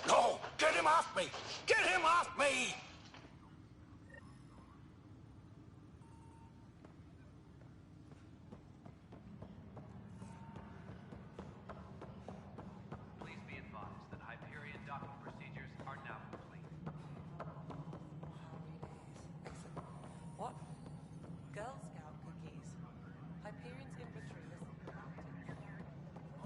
S18: No! Get him off me! Get him off me!
S1: Please be advised that Hyperion docking procedures are now complete.
S8: What? Girl Scout cookies. Hyperion's inventory was...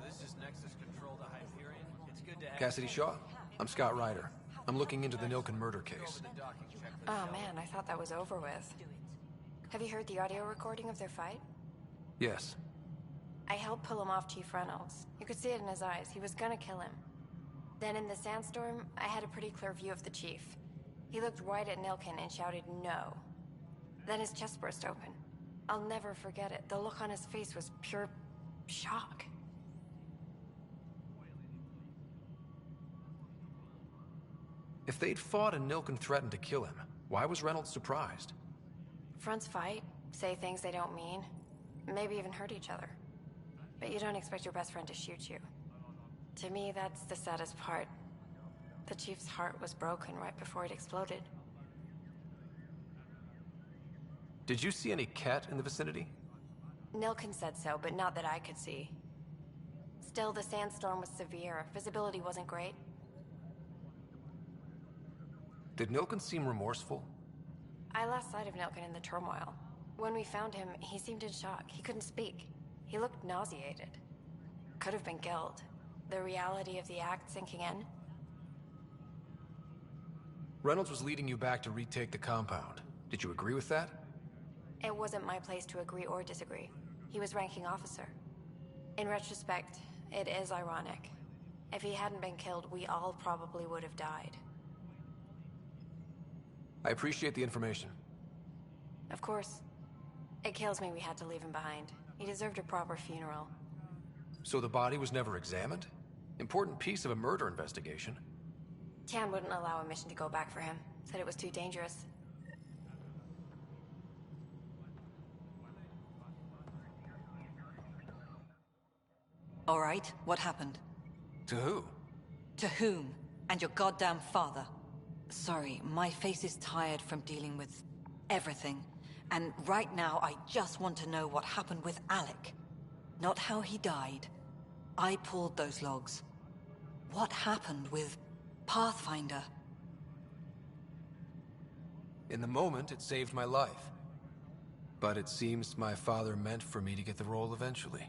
S19: This is Nexus Control to Hyperion. It's good
S15: Cassidy Shaw? I'm Scott Ryder. I'm looking into the Nilken murder case.
S19: Oh man, I thought that was over with. Have you heard the audio recording of their fight?
S15: Yes.
S19: I helped pull him off Chief Reynolds. You could see it in his eyes. He was gonna kill him. Then in the sandstorm, I had a pretty clear view of the Chief. He looked right at Nilken and shouted no. Then his chest burst open. I'll never forget it. The look on his face was pure shock.
S15: If they'd fought and Nilken threatened to kill him, why was Reynolds surprised?
S19: Fronts fight, say things they don't mean, maybe even hurt each other. But you don't expect your best friend to shoot you. To me, that's the saddest part. The Chief's heart was broken right before it exploded.
S15: Did you see any cat in the vicinity?
S19: Nilken said so, but not that I could see. Still, the sandstorm was severe. Visibility wasn't great.
S15: Did Nilken seem remorseful?
S19: I lost sight of Nilken in the turmoil. When we found him, he seemed in shock. He couldn't speak. He looked nauseated. Could have been guilt. The reality of the act sinking in.
S15: Reynolds was leading you back to retake the compound. Did you agree with that?
S19: It wasn't my place to agree or disagree. He was ranking officer. In retrospect, it is ironic. If he hadn't been killed, we all probably would have died.
S15: I appreciate the information.
S19: Of course. It kills me we had to leave him behind. He deserved a proper funeral.
S15: So the body was never examined? Important piece of a murder investigation.
S19: Tian wouldn't allow a mission to go back for him. Said it was too dangerous.
S8: All right, what happened?
S15: To who?
S8: To whom? And your goddamn father. Sorry, my face is tired from dealing with everything. And right now, I just want to know what happened with Alec. Not how he died. I pulled those logs. What happened with Pathfinder?
S15: In the moment, it saved my life. But it seems my father meant for me to get the role eventually.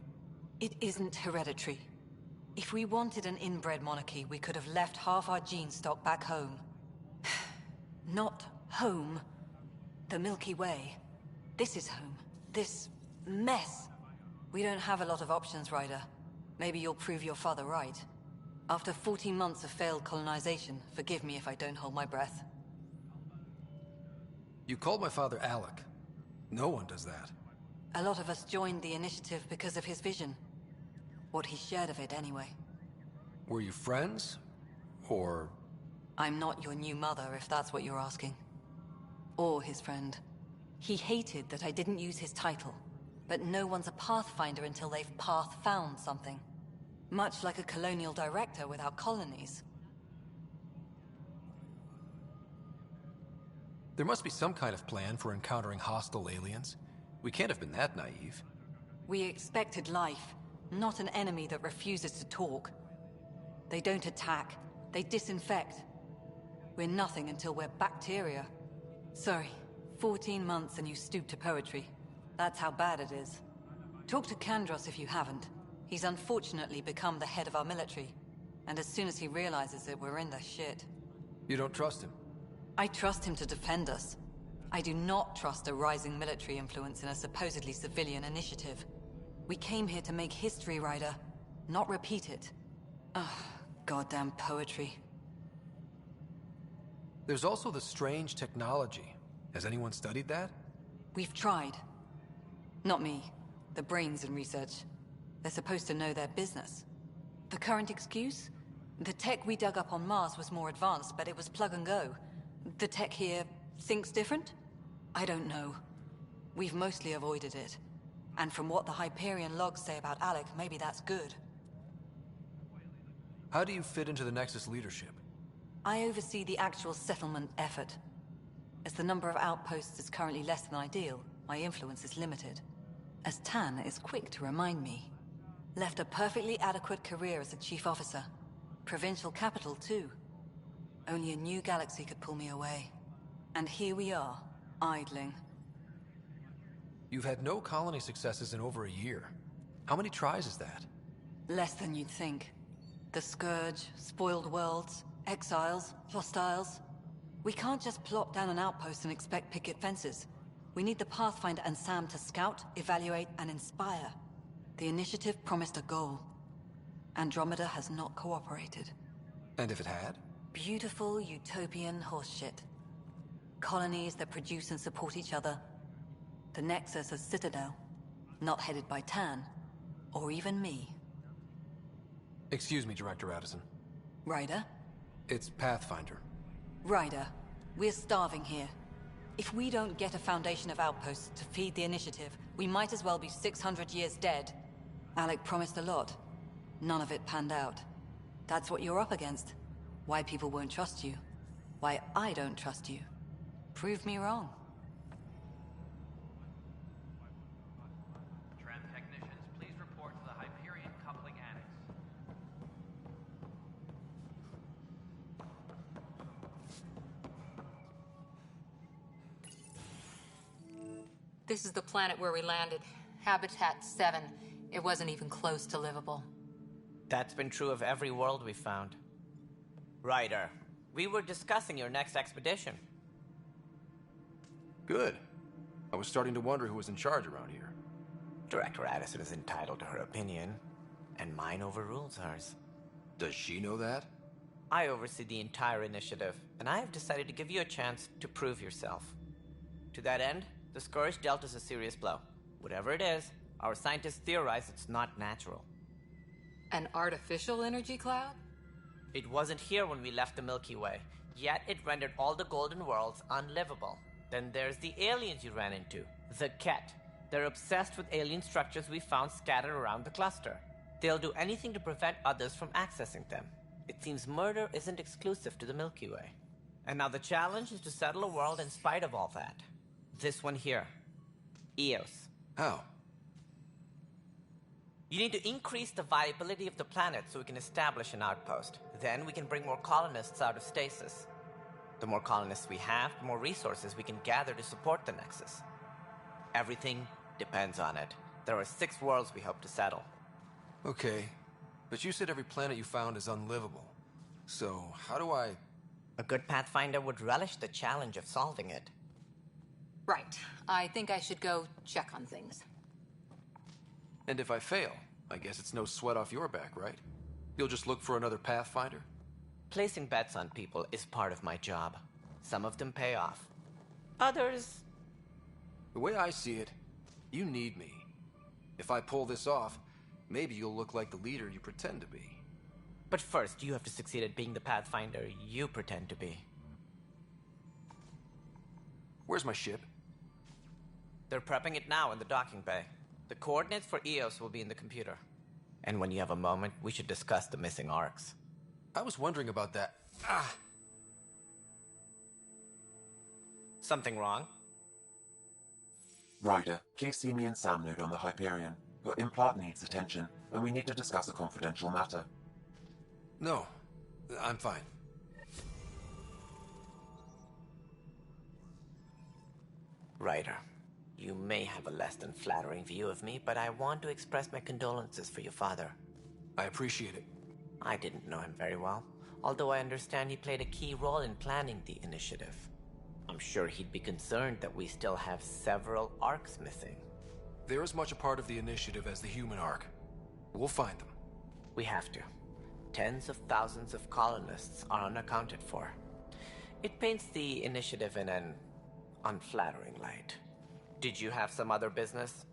S8: It isn't hereditary. If we wanted an inbred monarchy, we could have left half our gene stock back home. Not home. The Milky Way. This is home. This mess. We don't have a lot of options, Ryder. Maybe you'll prove your father right. After 14 months of failed colonization, forgive me if I don't hold my breath.
S15: You called my father Alec. No one does that.
S8: A lot of us joined the initiative because of his vision. What he shared of it, anyway.
S15: Were you friends? Or...
S8: I'm not your new mother, if that's what you're asking. Or his friend. He hated that I didn't use his title. But no one's a Pathfinder until they've path-found something. Much like a colonial director without colonies.
S15: There must be some kind of plan for encountering hostile aliens. We can't have been that naive.
S8: We expected life, not an enemy that refuses to talk. They don't attack, they disinfect. We're nothing until we're bacteria. Sorry, 14 months and you stoop to poetry. That's how bad it is. Talk to Kandros if you haven't. He's unfortunately become the head of our military. And as soon as he realizes it, we're in the shit.
S15: You don't trust him?
S8: I trust him to defend us. I do not trust a rising military influence in a supposedly civilian initiative. We came here to make history, Ryder, not repeat it. Ugh, goddamn poetry.
S15: There's also the strange technology. Has anyone studied that?
S8: We've tried. Not me. The brains in research. They're supposed to know their business. The current excuse? The tech we dug up on Mars was more advanced, but it was plug and go. The tech here thinks different? I don't know. We've mostly avoided it. And from what the Hyperion logs say about Alec, maybe that's good.
S15: How do you fit into the Nexus leadership?
S8: I oversee the actual settlement effort. As the number of outposts is currently less than ideal, my influence is limited. As Tan is quick to remind me. Left a perfectly adequate career as a chief officer. Provincial capital, too. Only a new galaxy could pull me away. And here we are, idling.
S15: You've had no colony successes in over a year. How many tries is that?
S8: Less than you'd think. The Scourge, spoiled worlds, exiles, hostiles. We can't just plop down an outpost and expect picket fences. We need the Pathfinder and Sam to scout, evaluate, and inspire. The initiative promised a goal. Andromeda has not cooperated.
S15: And if it had?
S8: Beautiful utopian horseshit. Colonies that produce and support each other. The Nexus a citadel, not headed by Tan, or even me.
S15: Excuse me, Director Addison.
S8: Ryder?
S15: It's Pathfinder.
S8: Ryder, we're starving here. If we don't get a foundation of outposts to feed the initiative, we might as well be 600 years dead. Alec promised a lot. None of it panned out. That's what you're up against. Why people won't trust you. Why I don't trust you. Prove me wrong.
S20: Tram technicians, please report to the Hyperion coupling annex.
S2: This is the planet where we landed. Habitat 7. It wasn't even close to livable.
S12: That's been true of every world we've found. Ryder, we were discussing your next expedition.
S15: Good. I was starting to wonder who was in charge around here.
S12: Director Addison is entitled to her opinion, and mine overrules hers.
S15: Does she know that?
S12: I oversee the entire initiative, and I have decided to give you a chance to prove yourself. To that end, the Scourge dealt us a serious blow. Whatever it is, our scientists theorize it's not natural.
S2: An artificial energy cloud?
S12: It wasn't here when we left the Milky Way, yet it rendered all the Golden Worlds unlivable. Then there's the aliens you ran into, the Ket. They're obsessed with alien structures we found scattered around the cluster. They'll do anything to prevent others from accessing them. It seems murder isn't exclusive to the Milky Way. And now the challenge is to settle a world in spite of all that. This one here. Eos.
S15: How?
S12: You need to increase the viability of the planet so we can establish an outpost. Then we can bring more colonists out of stasis. The more colonists we have, the more resources we can gather to support the Nexus. Everything depends on it. There are 6 worlds we hope to settle.
S15: Okay, but you said every planet you found is unlivable. So, how do I...
S12: A good Pathfinder would relish the challenge of solving it.
S2: Right. I think I should go check on things.
S15: And if I fail, I guess it's no sweat off your back, right? You'll just look for another Pathfinder?
S12: Placing bets on people is part of my job. Some of them pay off. Others...
S15: The way I see it, you need me. If I pull this off, maybe you'll look like the leader you pretend to be.
S12: But first, you have to succeed at being the Pathfinder you pretend to be.
S15: Where's my ship?
S12: They're prepping it now in the docking bay. The coordinates for Eos will be in the computer. And when you have a moment, we should discuss the missing arcs.
S15: I was wondering about that.
S12: Something wrong?
S4: Ryder, please see me and Sam node on the Hyperion. Your implant needs attention, and we need to discuss a confidential matter.
S15: No, I'm fine.
S12: Ryder, you may have a less than flattering view of me, but I want to express my condolences for your father.
S15: I appreciate it.
S12: I didn't know him very well, although I understand he played a key role in planning the initiative. I'm sure he'd be concerned that we still have several arcs missing.
S15: They're as much a part of the initiative as the human arc. We'll find them.
S12: We have to. Tens of thousands of colonists are unaccounted for. It paints the initiative in an unflattering light. Did you have some other business?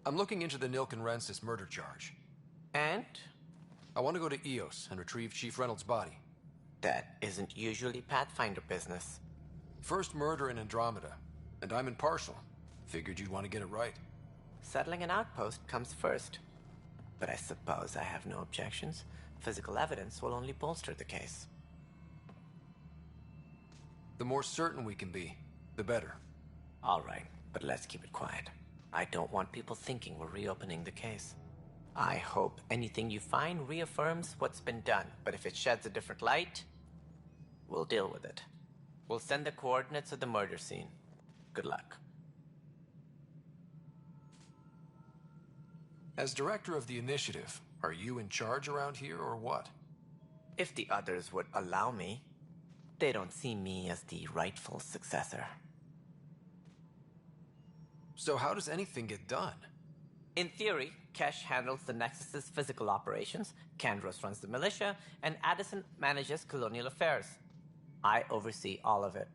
S15: I'm looking into the Nilk and Rensis murder charge.
S12: And?
S15: I want to go to Eos and retrieve Chief Reynolds' body.
S12: That isn't usually Pathfinder business.
S15: First murder in Andromeda, and I'm impartial. Figured you'd want to get it right.
S12: Settling an outpost comes first. But I suppose I have no objections. Physical evidence will only bolster the case.
S15: The more certain we can be, the better.
S12: All right, but let's keep it quiet. I don't want people thinking we're reopening the case. I hope anything you find reaffirms what's been done, but if it sheds a different light, we'll deal with it. We'll send the coordinates of the murder scene. Good luck.
S15: As director of the initiative, Are you in charge around here, or what?
S12: If the others would allow me, they don't see me as the rightful successor.
S15: So how does anything get done?
S12: In theory, Kesh handles the Nexus's physical operations, Kandros runs the militia, and Addison manages colonial affairs. I oversee all of it.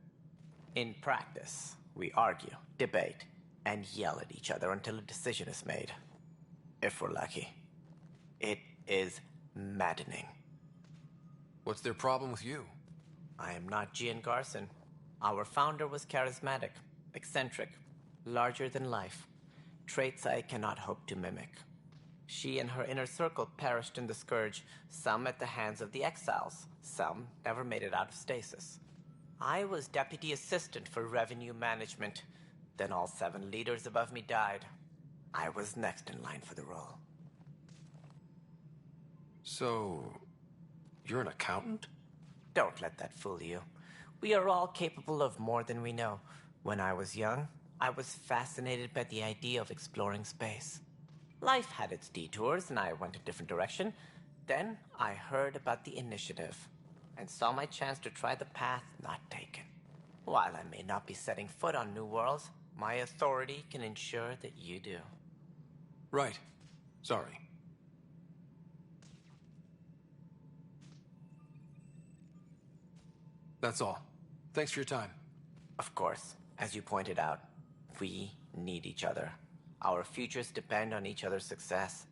S12: In practice, we argue, debate, and yell at each other until a decision is made. If we're lucky. It is maddening.
S15: What's their problem with you?
S12: I am not Gian Garson. Our founder was charismatic, eccentric, larger than life. Traits I cannot hope to mimic. She and her inner circle perished in the Scourge, some at the hands of the Exiles, some never made it out of stasis. I was deputy assistant for revenue management. Then all 7 leaders above me died. I was next in line for the role.
S15: So, you're an accountant?
S12: Don't let that fool you. We are all capable of more than we know. When I was young, I was fascinated by the idea of exploring space. Life had its detours, and I went a different direction. Then I heard about the initiative, and saw my chance to try the path not taken. While I may not be setting foot on new worlds, my authority can ensure that you do.
S15: Right. Sorry. That's all. Thanks for your time.
S12: Of course, as you pointed out, we need each other. Our futures depend on each other's success.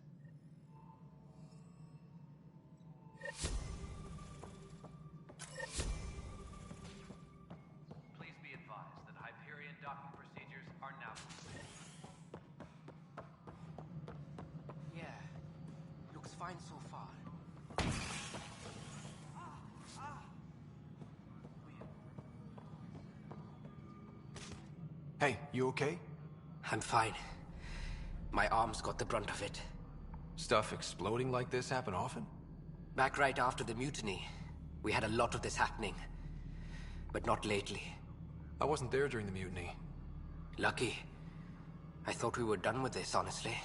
S20: Please be advised that Hyperion docking procedures are now complete.
S21: Yeah, looks fine so far.
S15: Hey, you okay?
S21: I'm fine. My arms got the brunt of it.
S15: Stuff exploding like this happen often?
S21: Back right after the mutiny, we had a lot of this happening. But not lately.
S15: I wasn't there during the mutiny.
S21: Lucky. I thought we were done with this, honestly.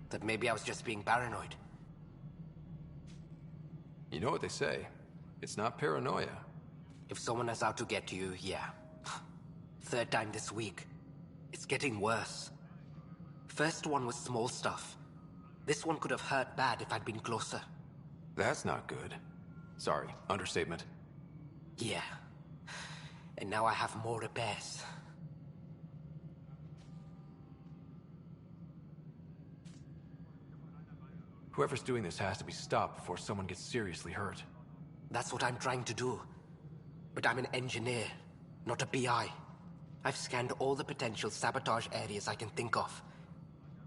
S21: That maybe I was just being paranoid.
S15: You know what they say. It's not paranoia.
S21: If someone is out to get you, yeah. 3rd time this week. It's getting worse. First one was small stuff. This one could have hurt bad if I'd been closer.
S15: That's not good. Sorry, understatement.
S21: Yeah. And now I have more repairs.
S15: Whoever's doing this has to be stopped before someone gets seriously hurt.
S21: That's what I'm trying to do. But I'm an engineer, not a PI. I've scanned all the potential sabotage areas I can think of.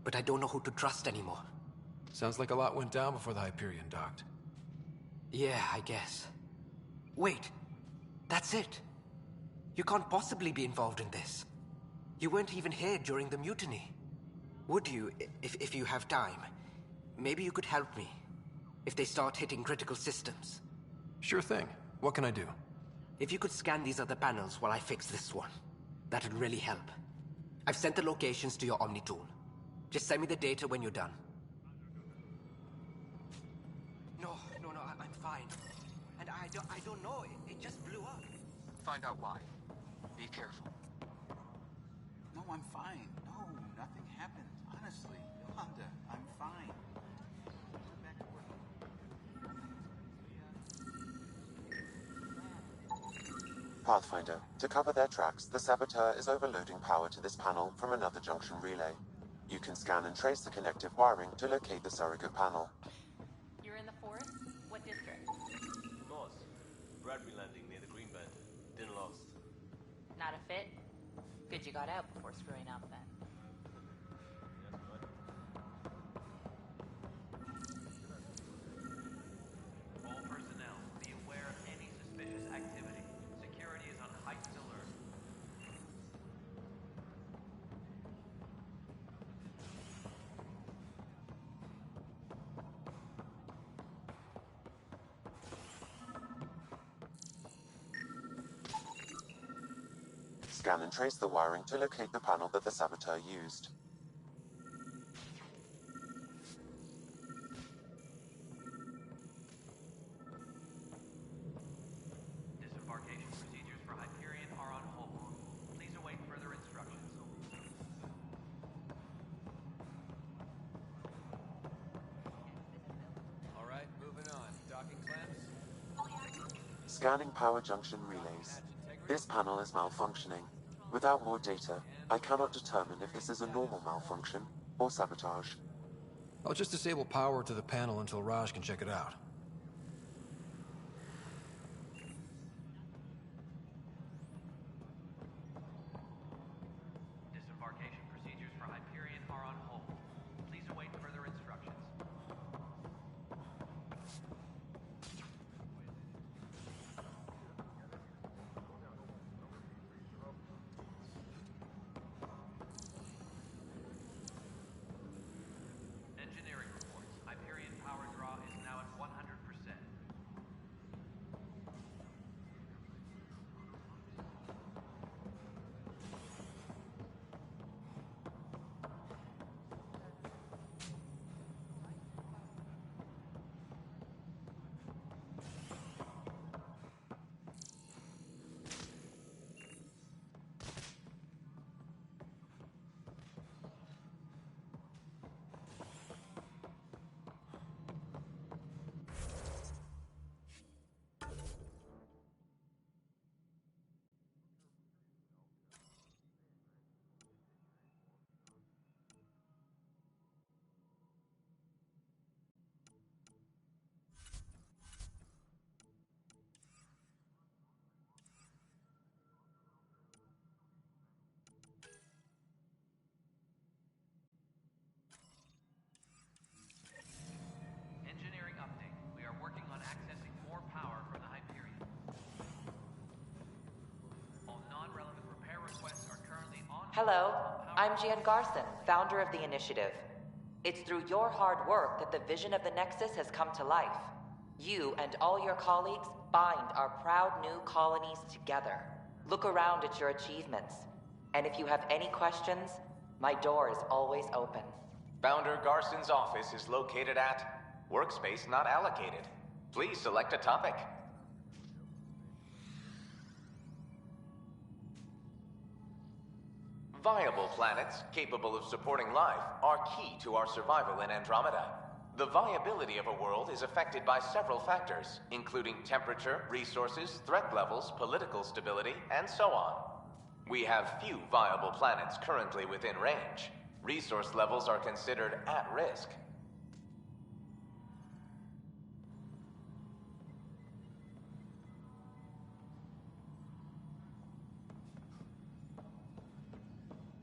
S21: But I don't know who to trust anymore.
S15: Sounds like a lot went down before the Hyperion docked.
S21: Yeah, I guess. Wait, that's it. You can't possibly be involved in this. You weren't even here during the mutiny. Would you, if you have time? Maybe you could help me. If they start hitting critical systems.
S15: Sure thing. What can I do?
S21: If you could scan these other panels while I fix this one. That'd really help. I've sent the locations to your Omni tool. Just send me the data when you're done. No, I'm fine. And I don't know, it just blew up.
S22: Find out why. Be careful. No, I'm fine. No, nothing happened. Honestly, Yolanda, I'm fine. We're back to work.
S4: Pathfinder, to cover their tracks, the Saboteur is overloading power to this panel from another junction relay. You can scan and trace the connective wiring to locate the surrogate panel.
S10: You're in the forest? What district?
S6: North. Bradbury landing near the Green Bend. Didn't lost.
S10: Not a fit? Good you got out before screwing up then.
S20: All personnel, be aware of any suspicious activity. Security is on heightened alert.
S4: Scan and trace the wiring to locate the panel that the Saboteur used. Scanning power junction relays. This panel is malfunctioning. Without more data, I cannot determine if this is a normal malfunction or sabotage.
S15: I'll just disable power to the panel until Raj can check it out.
S20: Disembarkation procedures for Hyperion are on hold. Please await further instructions. Engineering reports. Hyperion power draw is now at 100%. Engineering update. We are working on accessing more power from the Hyperion. All non-relevant repair requests are currently on...
S9: Hello, I'm Jan Garson, founder of the initiative. It's through your hard work that the vision of the Nexus has come to life. You and all your colleagues bind our proud new colonies together. Look around at your achievements. And if you have any questions, my door is always open.
S11: Founder Garson's office is located at... Workspace not allocated. Please select a topic. Viable planets capable of supporting life are key to our survival in Andromeda. The viability of a world is affected by several factors, including temperature, resources, threat levels, political stability, and so on. We have few viable planets currently within range. Resource levels are considered at risk.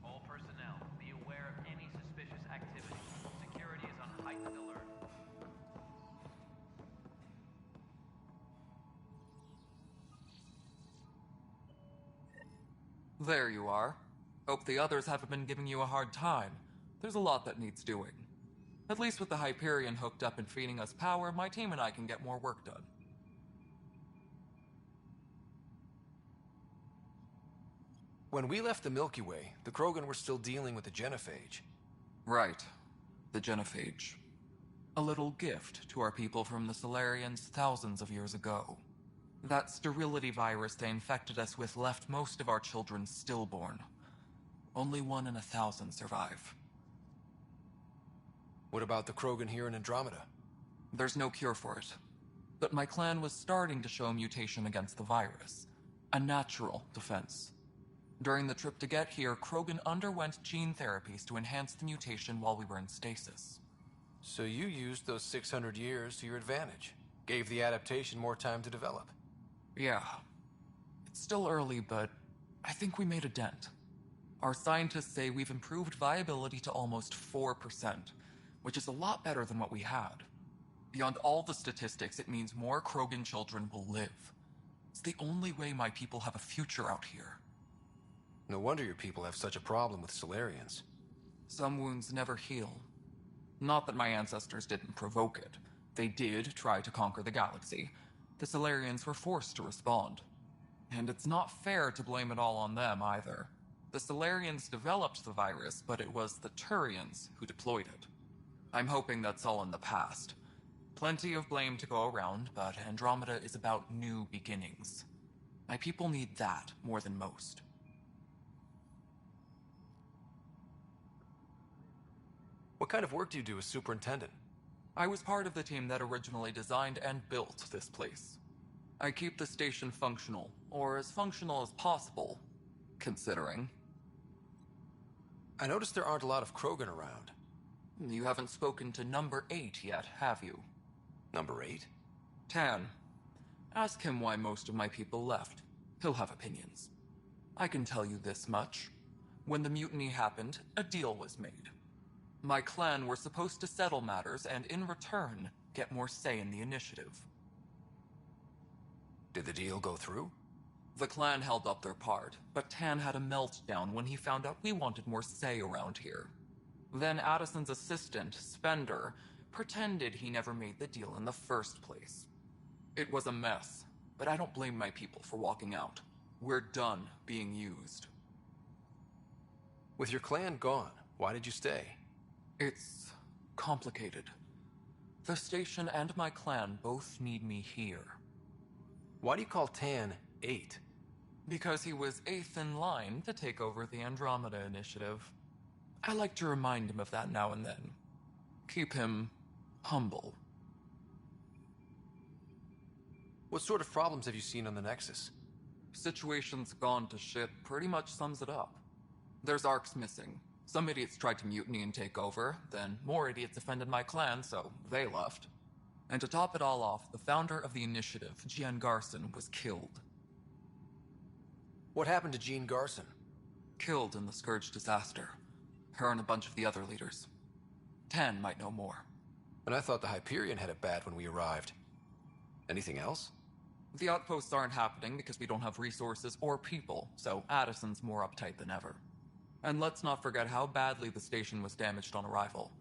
S20: All personnel, be aware of any suspicious activity. Security is on heightened alert.
S14: There you are. Hope the others haven't been giving you a hard time. There's a lot that needs doing. At least with the Hyperion hooked up and feeding us power, my team and I can get more work done.
S15: When we left the Milky Way, the Krogan were still dealing with the genophage.
S14: Right. The genophage. A little gift to our people from the Solarians thousands of years ago. That sterility virus they infected us with left most of our children stillborn. Only 1 in 1,000 survive.
S15: What about the Krogan here in Andromeda?
S14: There's no cure for it. But my clan was starting to show mutation against the virus. A natural defense. During the trip to get here, Krogan underwent gene therapies to enhance the mutation while we were in stasis.
S15: So you used those 600 years to your advantage. Gave the adaptation more time to develop.
S14: Yeah. It's still early, but I think we made a dent. Our scientists say we've improved viability to almost 4%, which is a lot better than what we had. Beyond all the statistics, it means more Krogan children will live. It's the only way my people have a future out here.
S15: No wonder your people have such a problem with Solarians.
S14: Some wounds never heal. Not that my ancestors didn't provoke it. They did try to conquer the galaxy. The Solarians were forced to respond. And it's not fair to blame it all on them either. The Solarians developed the virus, but it was the Turians who deployed it. I'm hoping that's all in the past. Plenty of blame to go around, but Andromeda is about new beginnings. My people need that more than most.
S15: What kind of work do you do as superintendent?
S14: I was part of the team that originally designed and built this place. I keep the station functional, or as functional as possible, considering.
S15: I noticed there aren't a lot of Krogan around.
S14: You haven't spoken to number 8 yet, have you?
S15: Number 8?
S14: Tan. Ask him why most of my people left. He'll have opinions. I can tell you this much. When the mutiny happened, a deal was made. My clan were supposed to settle matters and, in return, get more say in the initiative.
S15: Did the deal go through?
S14: The clan held up their part, but Tan had a meltdown when he found out we wanted more say around here. Then Addison's assistant, Spender, pretended he never made the deal in the first place. It was a mess, but I don't blame my people for walking out. We're done being used.
S15: With your clan gone, why did you stay?
S14: It's complicated. The station and my clan both need me here.
S15: Why do you call Tan 8?
S14: Because he was 8th in line to take over the Andromeda initiative. I like to remind him of that now and then. Keep him humble.
S15: What sort of problems have you seen on the Nexus?
S14: Situation's gone to shit pretty much sums it up. There's arcs missing. Some idiots tried to mutiny and take over, then more idiots offended my clan, so they left. And to top it all off, the founder of the initiative, Jean Garson, was killed.
S15: What happened to Jean Garson?
S14: Killed in the Scourge disaster. Her and a bunch of the other leaders. Tan might know more.
S15: And I thought the Hyperion had it bad when we arrived. Anything else?
S14: The outposts aren't happening because we don't have resources or people, so Addison's more uptight than ever. And let's not forget how badly the station was damaged on arrival.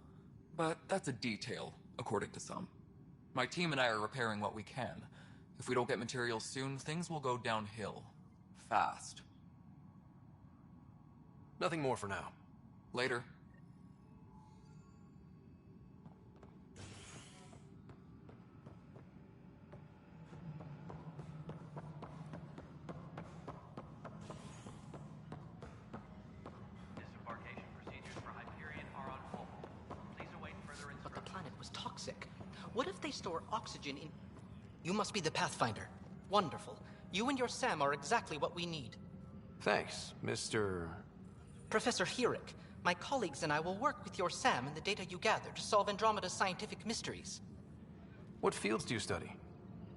S14: But that's a detail, according to some. My team and I are repairing what we can. If we don't get materials soon, things will go downhill. Fast.
S15: Nothing more for now.
S14: Later.
S20: Disembarkation procedures for Hyperion are on hold. Please await further instructions.
S3: But the planet was toxic. What if they store oxygen in... You must be the Pathfinder. Wonderful. You and your Sam are exactly what we need.
S15: Thanks, Mr...
S3: Professor Herrick, my colleagues and I will work with your Sam and the data you gather to solve Andromeda's scientific mysteries.
S15: What fields do you study?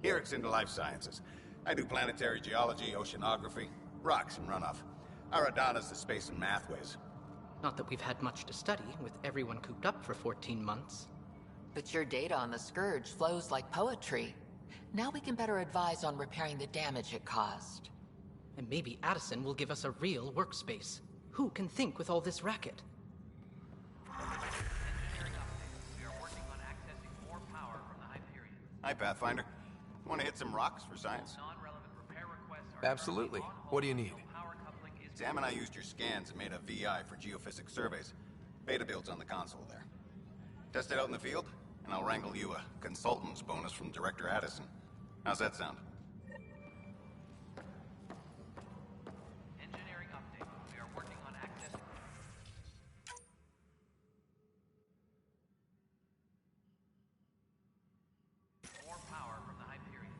S7: Herrick's into life sciences. I do planetary geology, oceanography, rocks and runoff. Aradana's the space and math whiz.
S3: Not that we've had much to study, with everyone cooped up for 14 months.
S9: But your data on the Scourge flows like poetry. Now we can better advise on repairing the damage it caused.
S3: And maybe Addison will give us a real workspace. Who can think with all this racket?
S20: Engineering update. We are working on accessing more power from the Hyperion.
S7: Hi, Pathfinder. Want to hit some rocks for science?
S20: Non-relevant repair requests are
S15: Absolutely. What do you need?
S20: power coupling is
S7: Sam and I used your scans and made a VI for geophysics surveys. Beta builds on the console there. Test it out in the field, and I'll wrangle you a consultant's bonus from Director Addison. How's that sound?
S20: engineering update. We are working on accessing... more power from the Hyperion.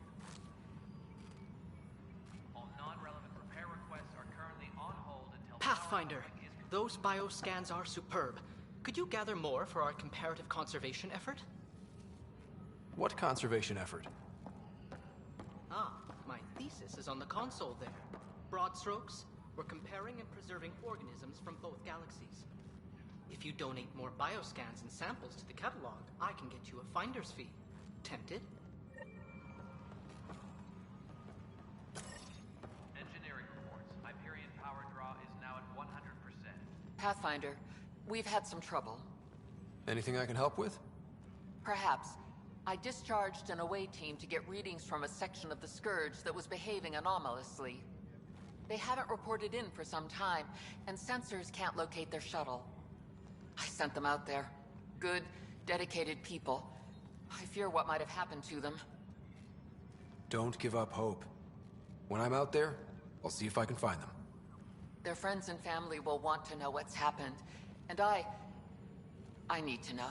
S20: All non-relevant repair requests are currently on hold until...
S3: Pathfinder, those bioscans are superb. Could you gather more for our comparative conservation effort?
S15: What conservation effort?
S3: Ah, my thesis is on the console there. Broad strokes, we're comparing and preserving organisms from both galaxies. If you donate more bioscans and samples to the catalog, I can get you a finder's fee. Tempted?
S20: Engineering reports. Hyperion power draw is now at 100%.
S9: Pathfinder, we've had some trouble.
S15: Anything I can help with?
S9: Perhaps. I discharged an away team to get readings from a section of the Scourge that was behaving anomalously. They haven't reported in for some time, and sensors can't locate their shuttle. I sent them out there. Good, dedicated people. I fear what might have happened to them.
S15: Don't give up hope. When I'm out there, I'll see if I can find them.
S9: Their friends and family will want to know what's happened, and I need to know.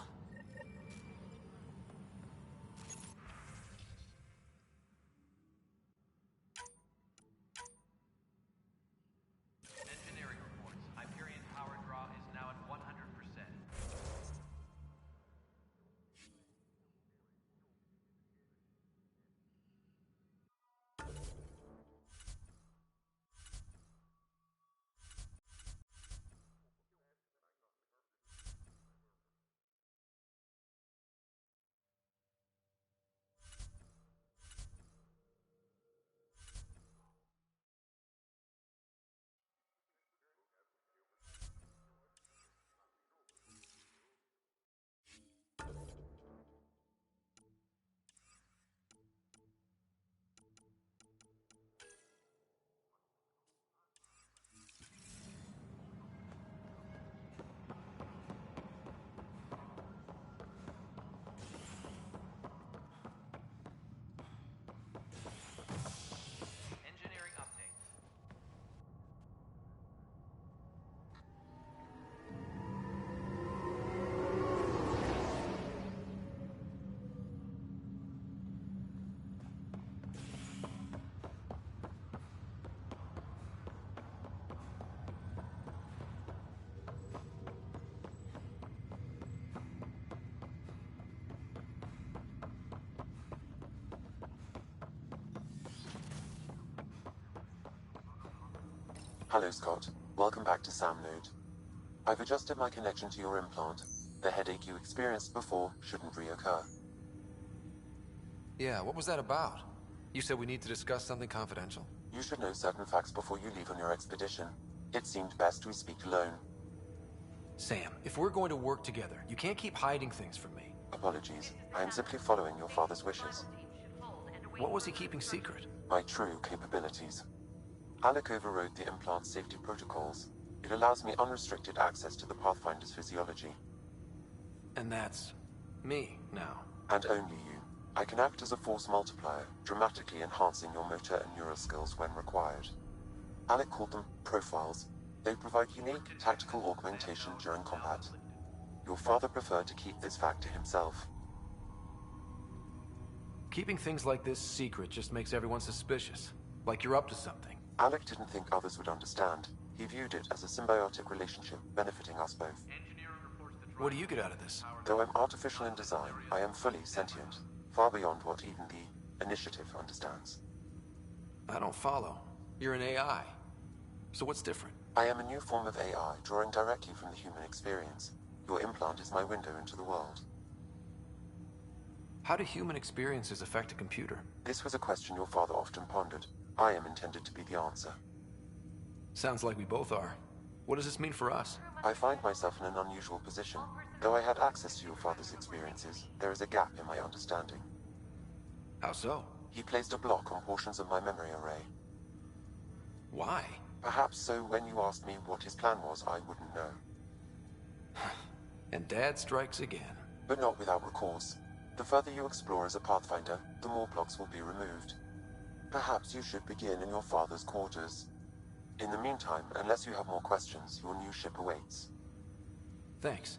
S4: Hello, Scott. Welcome back to Sam Node. I've adjusted my connection to your implant. The headache you experienced before shouldn't reoccur.
S15: Yeah, what was that about? You said we need to discuss something confidential.
S4: You should know certain facts before you leave on your expedition. It seemed best we speak alone.
S15: Sam, if we're going to work together, you can't keep hiding things from me.
S4: Apologies. I am simply following your father's wishes.
S15: What was he keeping secret?
S4: My true capabilities. Alec overrode the implant's safety protocols. It allows me unrestricted access to the Pathfinder's physiology.
S15: And that's me now.
S4: And only you. I can act as a force multiplier, dramatically enhancing your motor and neural skills when required. Alec called them profiles. They provide unique tactical augmentation during combat. Your father preferred to keep this fact to himself.
S15: Keeping things like this secret just makes everyone suspicious. Like you're up to something.
S4: Alec didn't think others would understand. He viewed it as a symbiotic relationship benefiting us both.
S15: What do you get out of this?
S4: Though I'm artificial in design, I am fully sentient, far beyond what even the Initiative understands.
S15: I don't follow. You're an AI. So what's different?
S4: I am a new form of AI, drawing directly from the human experience. Your implant is my window into the world.
S15: How do human experiences affect a computer?
S4: This was a question your father often pondered. I am intended to be the answer.
S15: Sounds like we both are. What does this mean for us?
S4: I find myself in an unusual position. Though I had access to your father's experiences, there is a gap in my understanding.
S15: How so?
S4: He placed a block on portions of my memory array.
S15: Why?
S4: Perhaps so when you asked me what his plan was, I wouldn't know.
S15: And Dad strikes again.
S4: But not without recourse. The further you explore as a Pathfinder, the more blocks will be removed. Perhaps you should begin in your father's quarters. In the meantime, unless you have more questions, your new ship awaits.
S15: Thanks.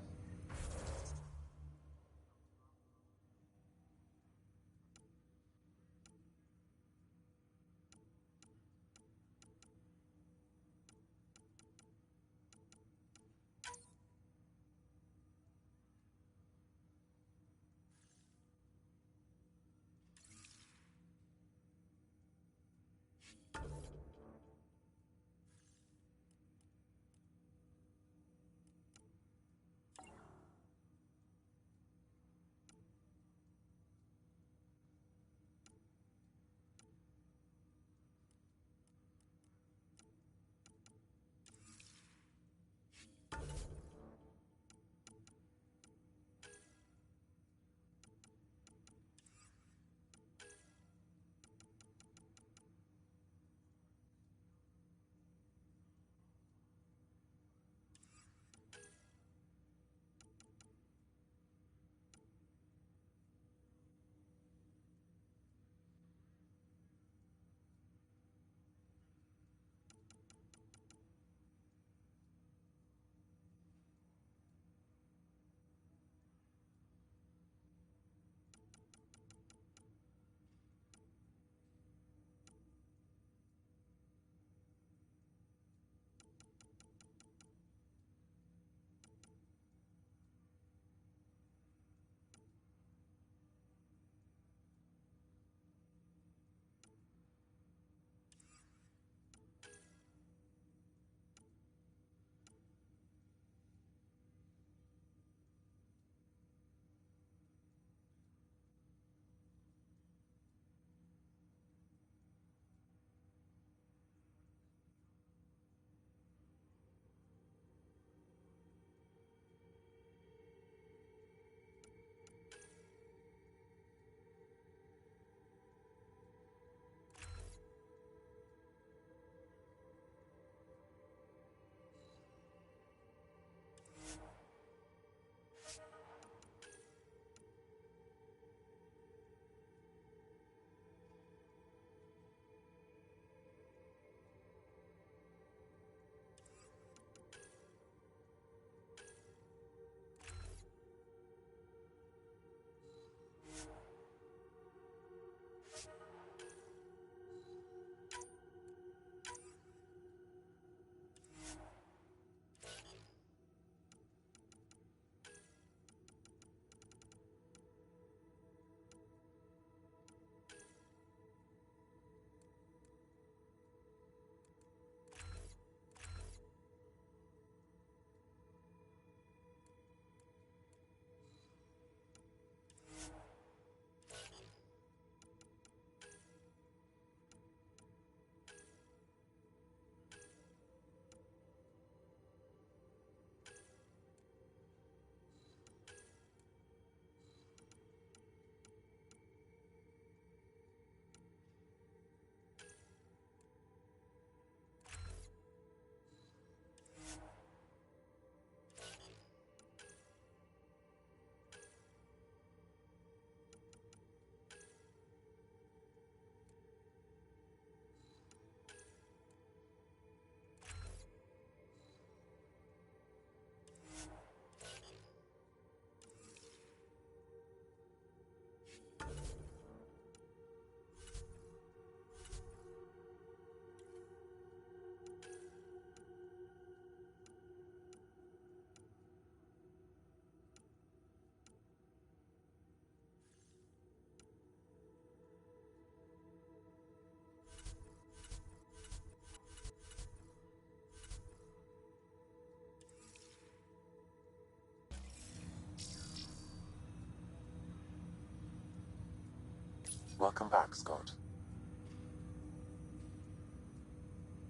S4: Welcome back, Scott.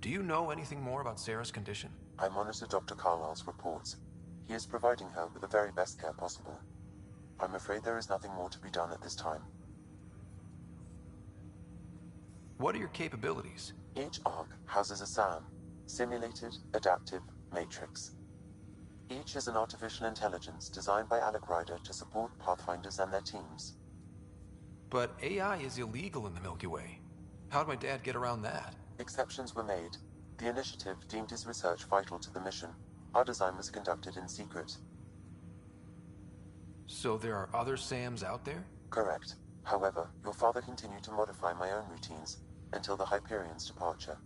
S1: Do you know anything more about Sarah's condition?
S4: I monitor Dr. Carlisle's reports. He is providing her with the very best care possible. I'm afraid there is nothing more to be done at this time.
S1: What are your capabilities?
S4: Each ARC houses a SAM, Simulated Adaptive Matrix. Each is an artificial intelligence designed by Alec Ryder to support Pathfinders and their teams.
S1: But AI is illegal in the Milky Way. How'd my dad get around that?
S4: Exceptions were made. The initiative deemed his research vital to the mission. Our design was conducted in secret.
S1: So there are other SAMs out there?
S4: Correct. However, your father continued to modify my own routines until the Hyperion's departure.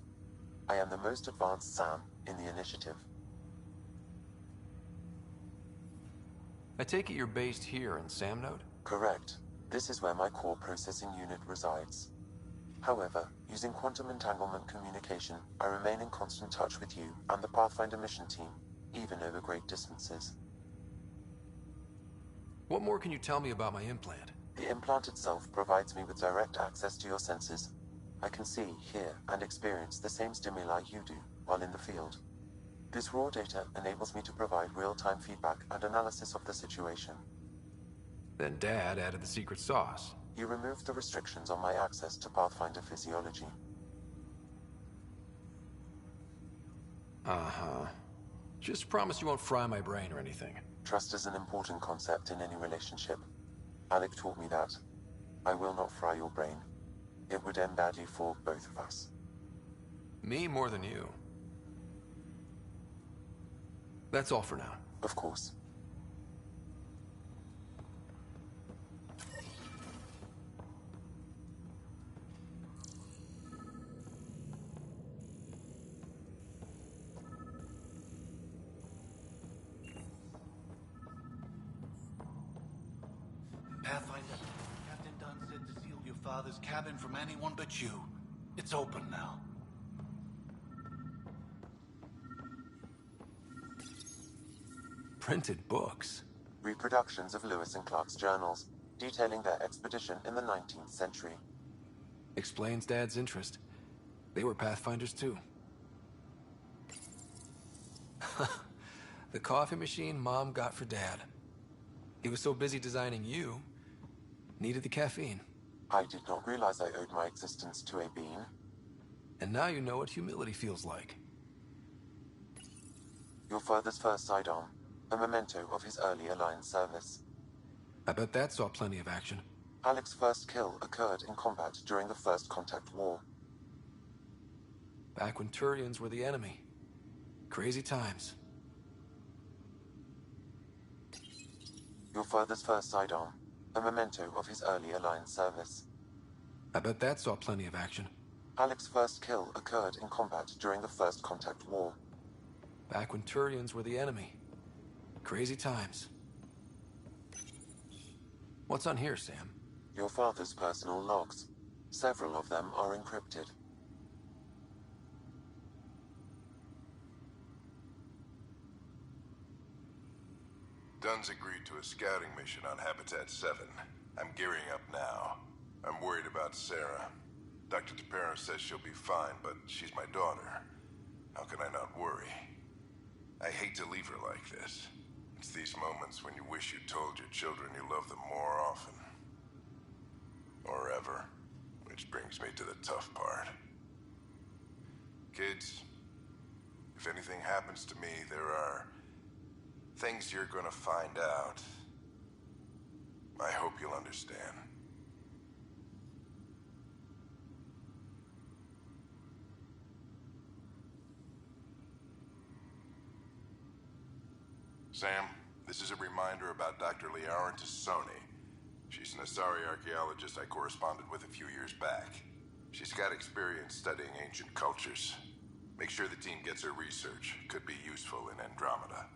S4: I am the most advanced SAM in the initiative.
S1: I take it you're based here in Sam Node?
S4: Correct. This is where my core processing unit resides. However, using quantum entanglement communication, I remain in constant touch with you and the Pathfinder mission team, even over great distances.
S1: What more can you tell me about my implant?
S4: The implant itself provides me with direct access to your senses. I can see, hear, and experience the same stimuli you do while in the field. This raw data enables me to provide real-time feedback and analysis of the situation.
S1: Then Dad added the secret sauce.
S4: He removed the restrictions on my access to Pathfinder physiology.
S1: Uh-huh. Just promise you won't fry my brain or anything.
S4: Trust is an important concept in any relationship. Alec taught me that. I will not fry your brain. It would end badly for both of us.
S1: Me more than you. That's all for now.
S4: Of course.
S18: Pathfinder, Captain Dunn said to seal your father's cabin from anyone but you. It's open now.
S1: Printed books?
S4: Reproductions of Lewis and Clark's journals, detailing their expedition in the 19th century.
S1: Explains Dad's interest. They were Pathfinders too. The coffee machine Mom got for Dad. He was so busy designing you, needed the caffeine.
S4: I did not realize I owed my existence to a bean.
S1: And now you know what humility feels like.
S4: Your father's first sidearm, a memento of his early Alliance service.
S1: I bet that saw plenty of action.
S4: Alec's first kill occurred in combat during the First Contact War.
S1: Back when Turians were the enemy. Crazy times.
S4: Your father's first sidearm, a memento of his early Alliance service.
S1: I bet that saw plenty of action.
S4: Alec's first kill occurred in combat during the First Contact War.
S1: Back when Turians were the enemy. Crazy times. What's on here, Sam?
S4: Your father's personal logs. Several of them are encrypted.
S5: Dunn's agreed to a scouting mission on Habitat 7. I'm gearing up now. I'm worried about Sarah. Dr. Tapero says she'll be fine, but she's my daughter. How can I not worry? I hate to leave her like this. It's these moments when you wish you told your children you love them more often. Or ever. Which brings me to the tough part. Kids, if anything happens to me, there are things you're gonna find out. I hope you'll understand. Sam, this is a reminder about Dr. Liara Tassoni. She's an Asari archaeologist I corresponded with a few years back. She's got experience studying ancient cultures. Make sure the team gets her research. Could be useful in Andromeda.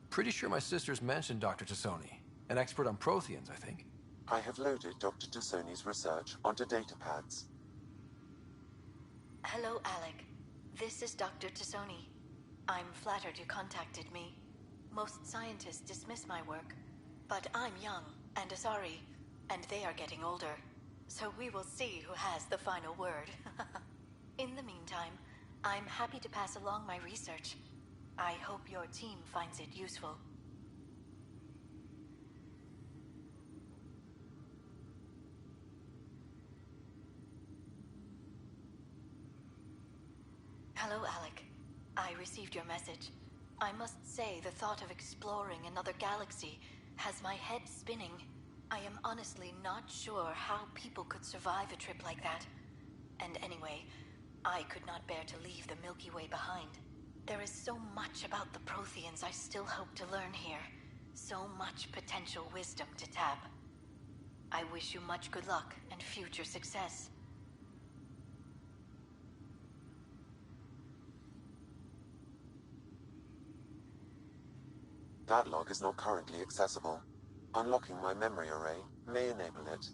S1: Pretty sure my sisters mentioned Dr. Tassoni. An expert on Protheans, I think.
S4: I have loaded Dr. Tassoni's research onto datapads.
S16: Hello, Alec. This is Dr. Tassoni. I'm flattered you contacted me. Most scientists dismiss my work, but I'm young and Asari, and they are getting older. so we will see who has the final word. In the meantime, I'm happy to pass along my research. I hope your team finds it useful. Hello, Alec. I received your message. I must say, the thought of exploring another galaxy has my head spinning. I am honestly not sure how people could survive a trip like that. And anyway, I could not bear to leave the Milky Way behind. There is so much about the Protheans I still hope to learn here. So much potential wisdom to tap. I wish you much good luck and future success.
S4: That log is not currently accessible. Unlocking my memory array may enable it.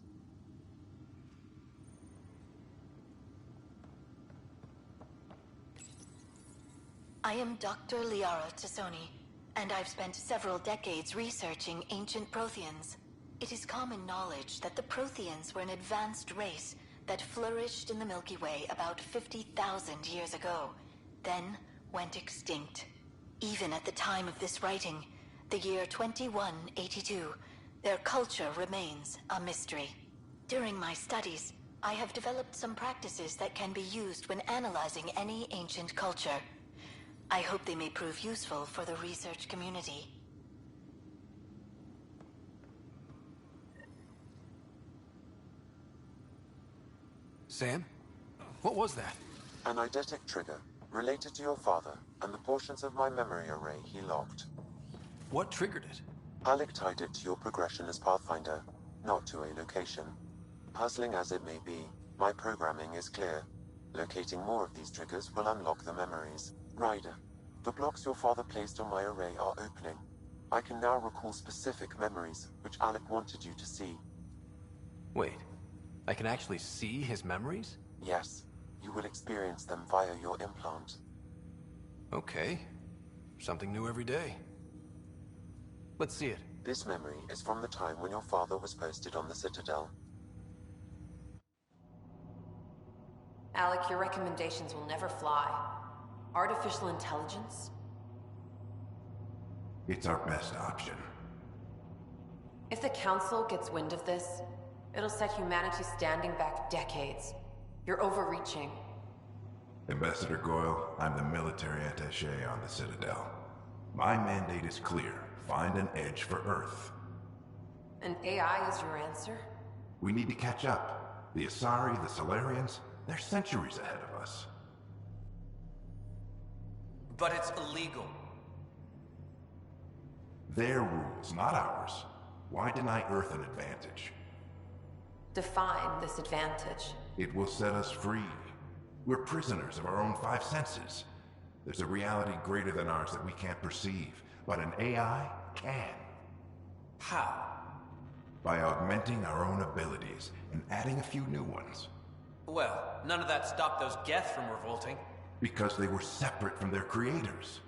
S16: I am Dr. Liara Tassoni, and I've spent several decades researching ancient Protheans. It is common knowledge that the Protheans were an advanced race that flourished in the Milky Way about 50,000 years ago, then went extinct. Even at the time of this writing, the year 2182, their culture remains a mystery. During my studies, I have developed some practices that can be used when analyzing any ancient culture. I hope they may prove useful for the research community.
S15: Sam? What was that?
S4: An eidetic trigger, related to your father, and the portions of my memory array he locked.
S15: What triggered it?
S4: Alec tied it to your progression as Pathfinder, not to a location. Puzzling as it may be, my programming is clear. Locating more of these triggers will unlock the memories. Ryder, the blocks your father placed on my array are opening. I can now recall specific memories, which Alec wanted you to see.
S15: Wait, I can actually see his memories?
S4: Yes, you will experience them via your implant.
S15: Okay, something new every day. Let's see it.
S4: This memory is from the time when your father was posted on the Citadel.
S13: Alec, your recommendations will never fly. Artificial intelligence?
S17: It's our best option.
S13: If the Council gets wind of this, it'll set humanity standing back decades. You're overreaching.
S17: Ambassador Goyle, I'm the military attaché on the Citadel. My mandate is clear. Find an edge for Earth.
S13: And AI is your answer?
S17: We need to catch up. The Asari, the Solarians, they're centuries ahead of us.
S23: But it's illegal.
S17: Their rules, not ours. Why deny Earth an advantage?
S13: Define this advantage.
S17: It will set us free. We're prisoners of our own five senses. There's a reality greater than ours that we can't perceive, but an AI can.
S23: How?
S17: By augmenting our own abilities and adding a few new ones.
S23: Well, none of that stopped those Geth from revolting.
S17: Because they were separate from their creators.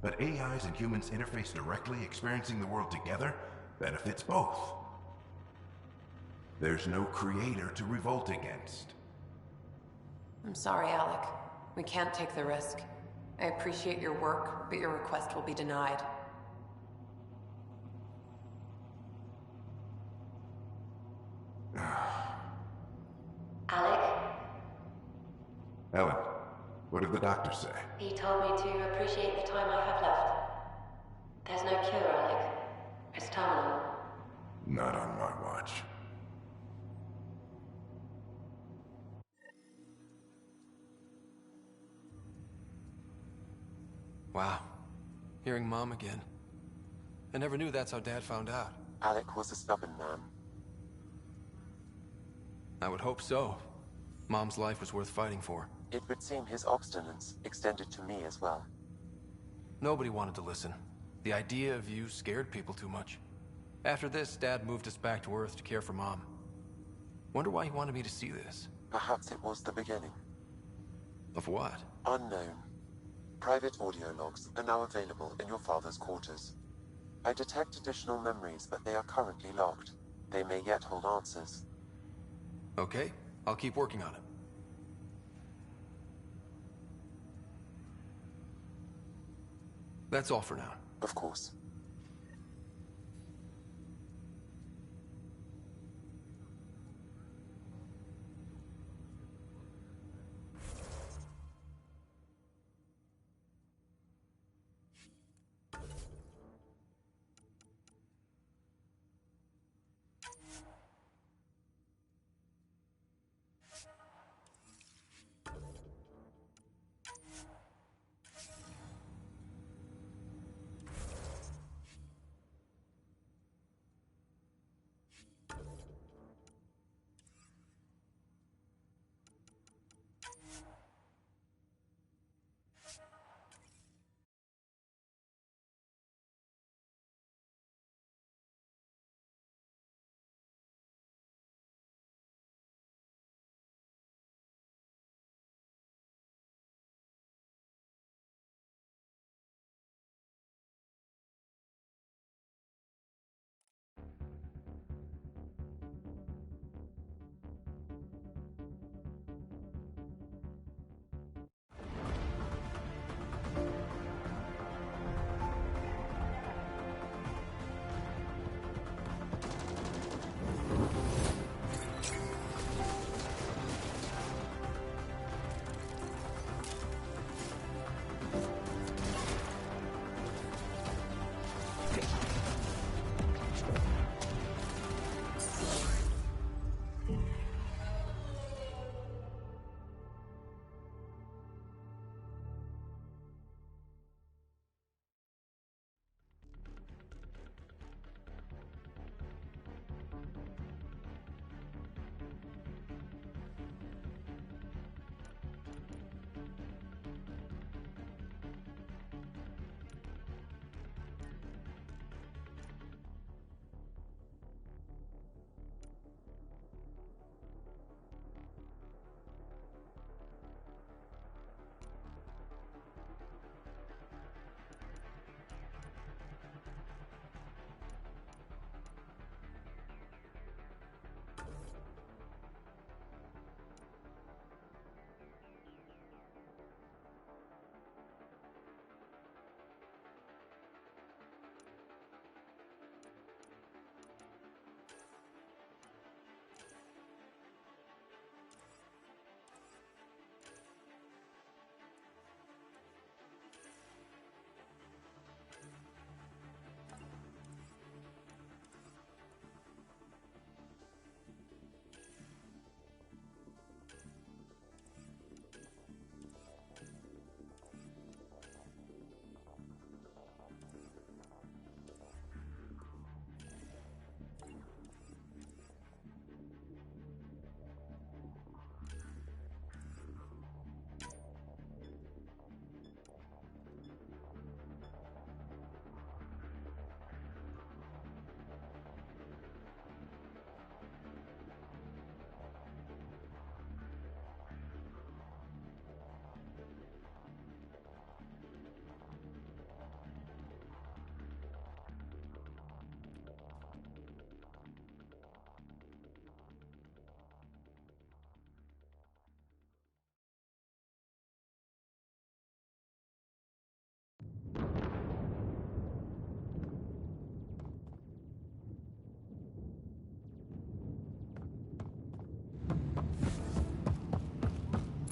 S17: But AIs and humans interface directly, experiencing the world together, benefits both. There's no creator to revolt against.
S13: I'm sorry, Alec. We can't take the risk. I appreciate your work, but your request will be denied.
S24: Alec?
S17: Ellen, what did the doctor say?
S24: He told me to appreciate the time I have left. There's no cure, Alec. It's terminal.
S17: Not on my watch.
S15: Wow. Hearing Mom again. I never knew that's how Dad found out.
S4: Alec was a stubborn man.
S15: I would hope so. Mom's life was worth fighting for.
S4: It would seem his obstinance extended to me as well.
S15: Nobody wanted to listen. The idea of you scared people too much. After this, Dad moved us back to Earth to care for Mom. Wonder why he wanted me to see this.
S4: Perhaps it was the beginning.
S15: Of what?
S4: Unknown. Private audio logs are now available in your father's quarters. I detect additional memories, but they are currently locked. They may yet hold answers.
S15: Okay, I'll keep working on it. That's all for now.
S4: Of course.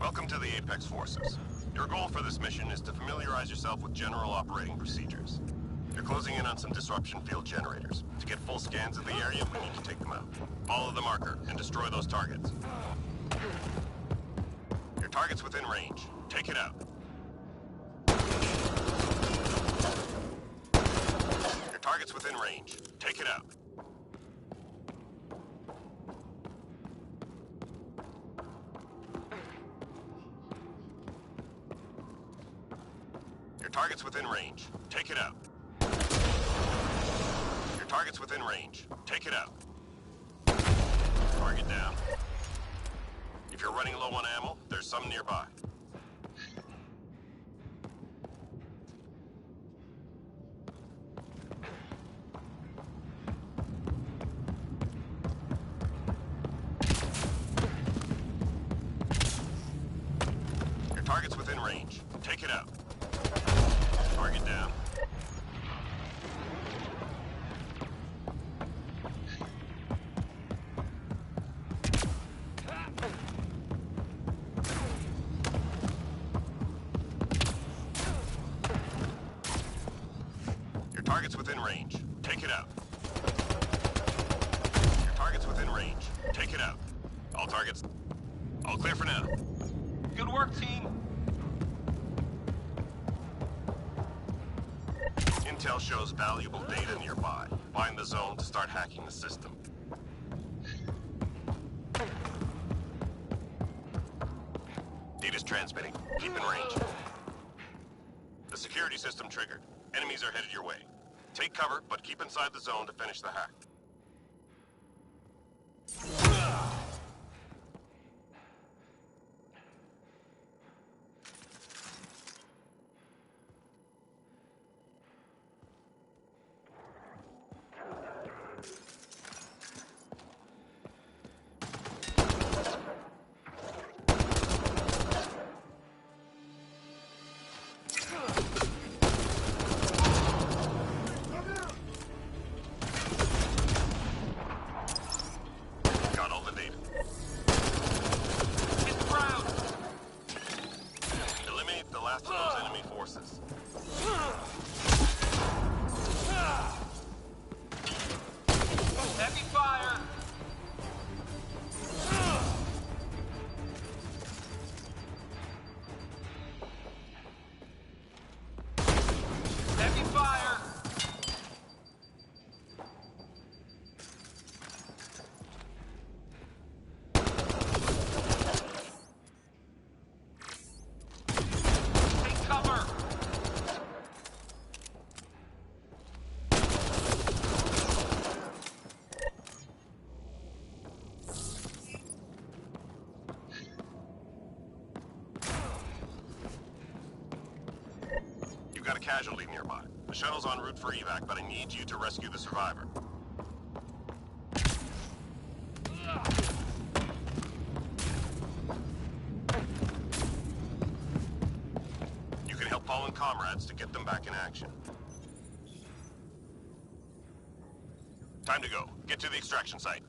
S2: Welcome to the Apex Forces. Your goal for this mission is to familiarize yourself with general operating procedures. You're closing in on some disruption field generators. To get full scans of the area, we need to take them out. Follow the marker and destroy those targets. Your target's within range. Take it out. Your target's within range. Take it out. Your target's within range. Take it out. Your target's within range. Take it out. Target down. If you're running low on ammo, there's some nearby. range. Take it out. Target down. Your target's within range. Take it out. Your target's within range. Take it out. All targets... All clear for now.
S11: Good work, team.
S2: Intel shows valuable data nearby. Find the zone to start hacking the system. Data's transmitting. Keep in range. The security system triggered. Enemies are headed your way. Take cover, but keep inside the zone to finish the hack. Got all the data. Hit the ground! Eliminate the last of those enemy forces.
S11: Heavy fire! Heavy fire! Take cover!
S2: You've got a casualty nearby. The shuttle's en route for evac, but I need you to rescue the survivor. You can help fallen comrades to get them back in action. Time to go. Get to the extraction site.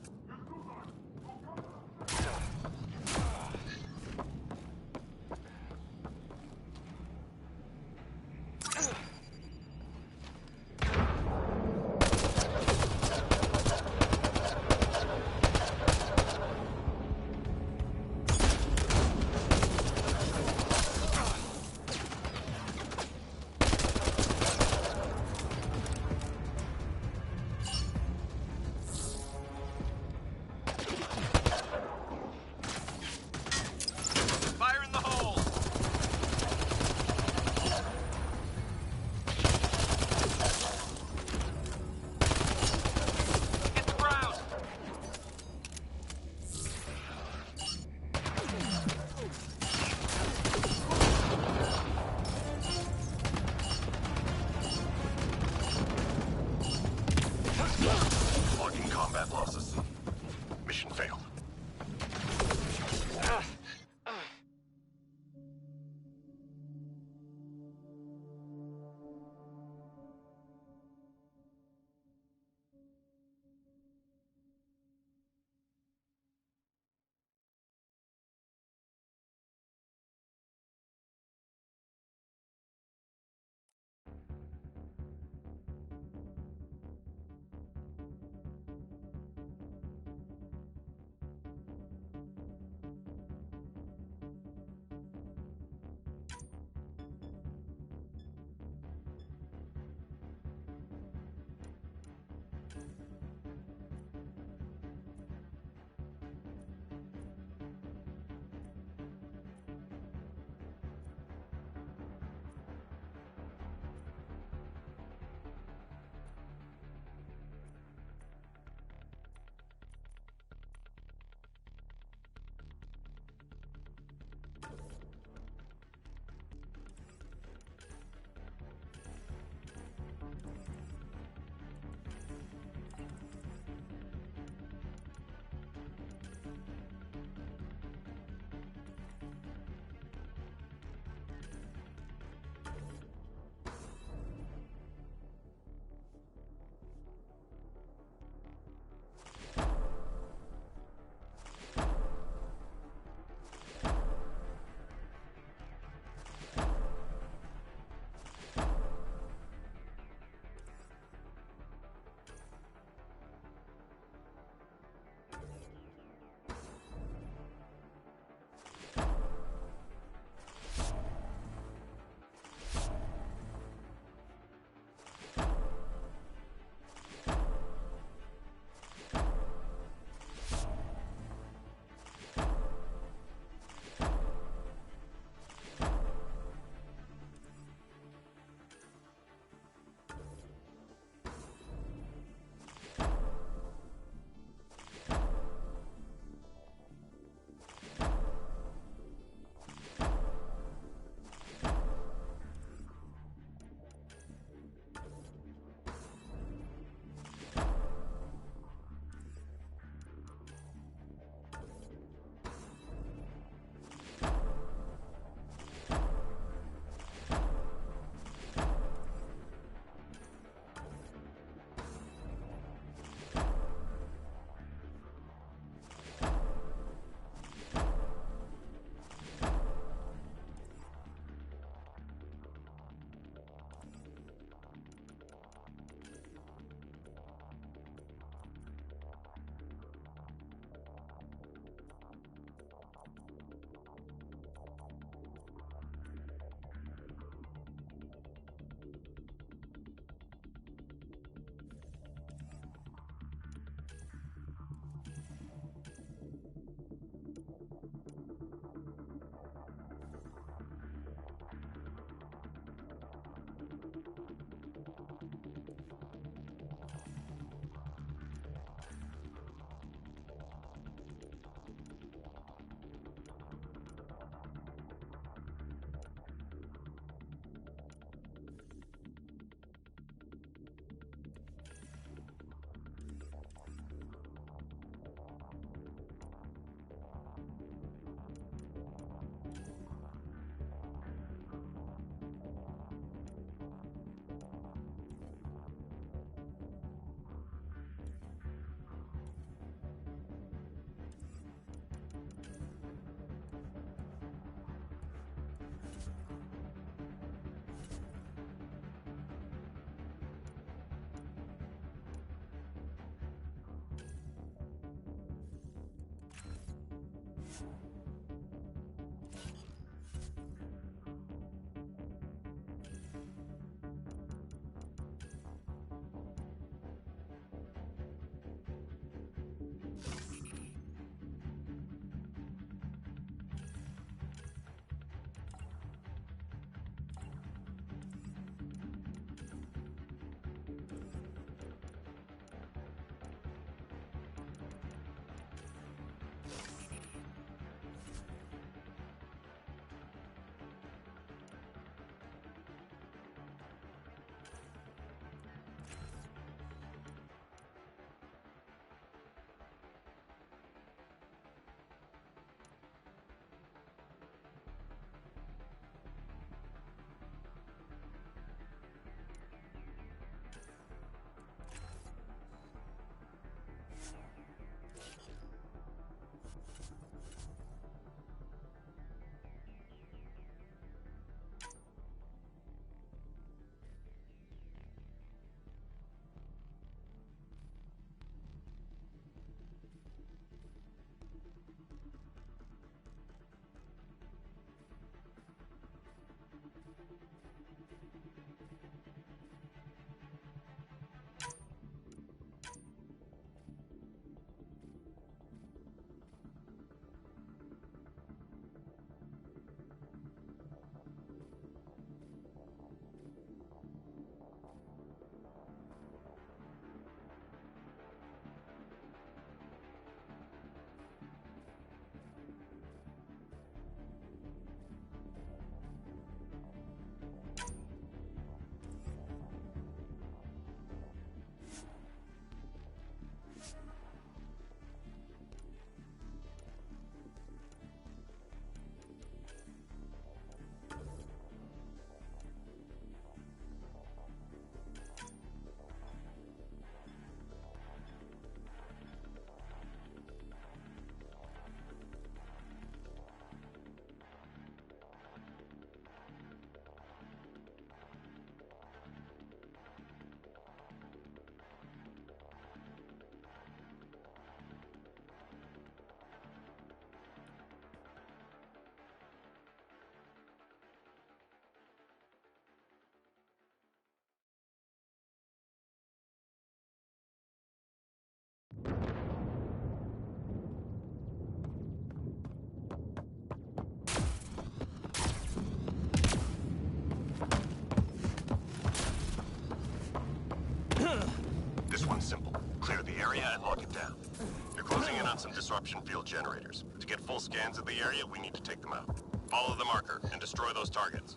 S2: closing in on some disruption field generators. To get full scans of the area, we need to take them out. Follow the marker and destroy those targets.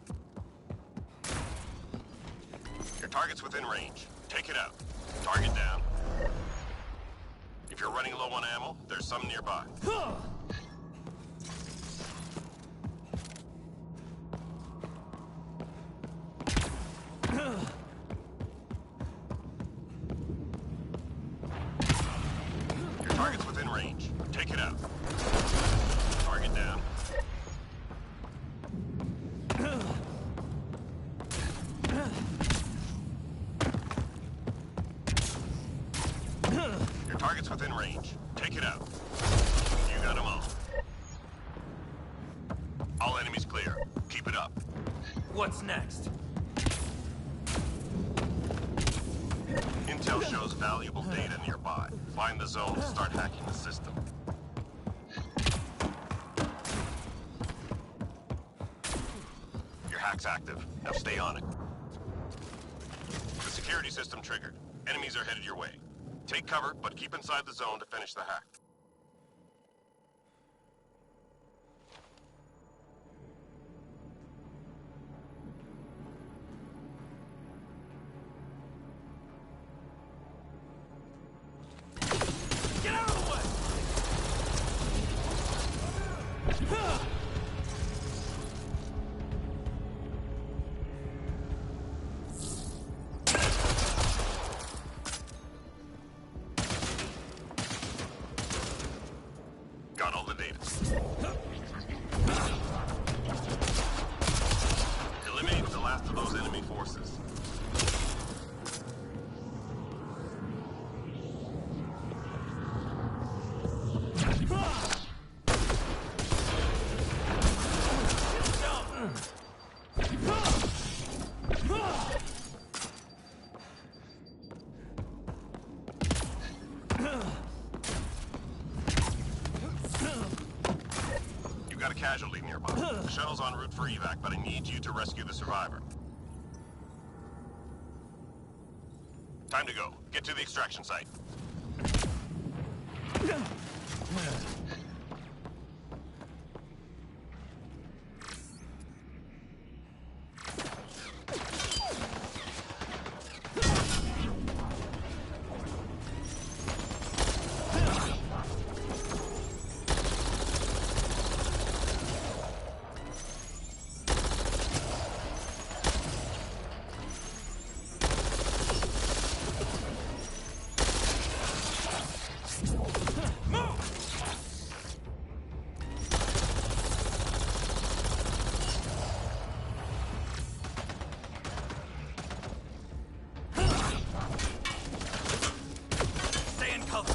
S2: Your target's within range. Take it out. Target down. If you're running low on ammo, there's some nearby. Your target's within range. Take it out. Target down. Your target's within range. Take it out. You got them all. All enemies clear. Keep it up.
S6: What's next?
S2: Intel shows valuable data nearby. Find the zone, start hacking the system. Your hack's active. Now stay on it. The security system triggered. Enemies are headed your way. Take cover, but keep inside the zone to finish the hack.
S6: Get out of the way!
S2: Got all the data. Eliminate the last of those enemy forces. You got a casualty nearby. The shuttle's en route for evac, but I need you to rescue the survivor. Time to go. Get to the extraction site.
S6: Stay in cover!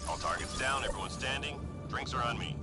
S2: All targets down, everyone standing. Drinks are on me.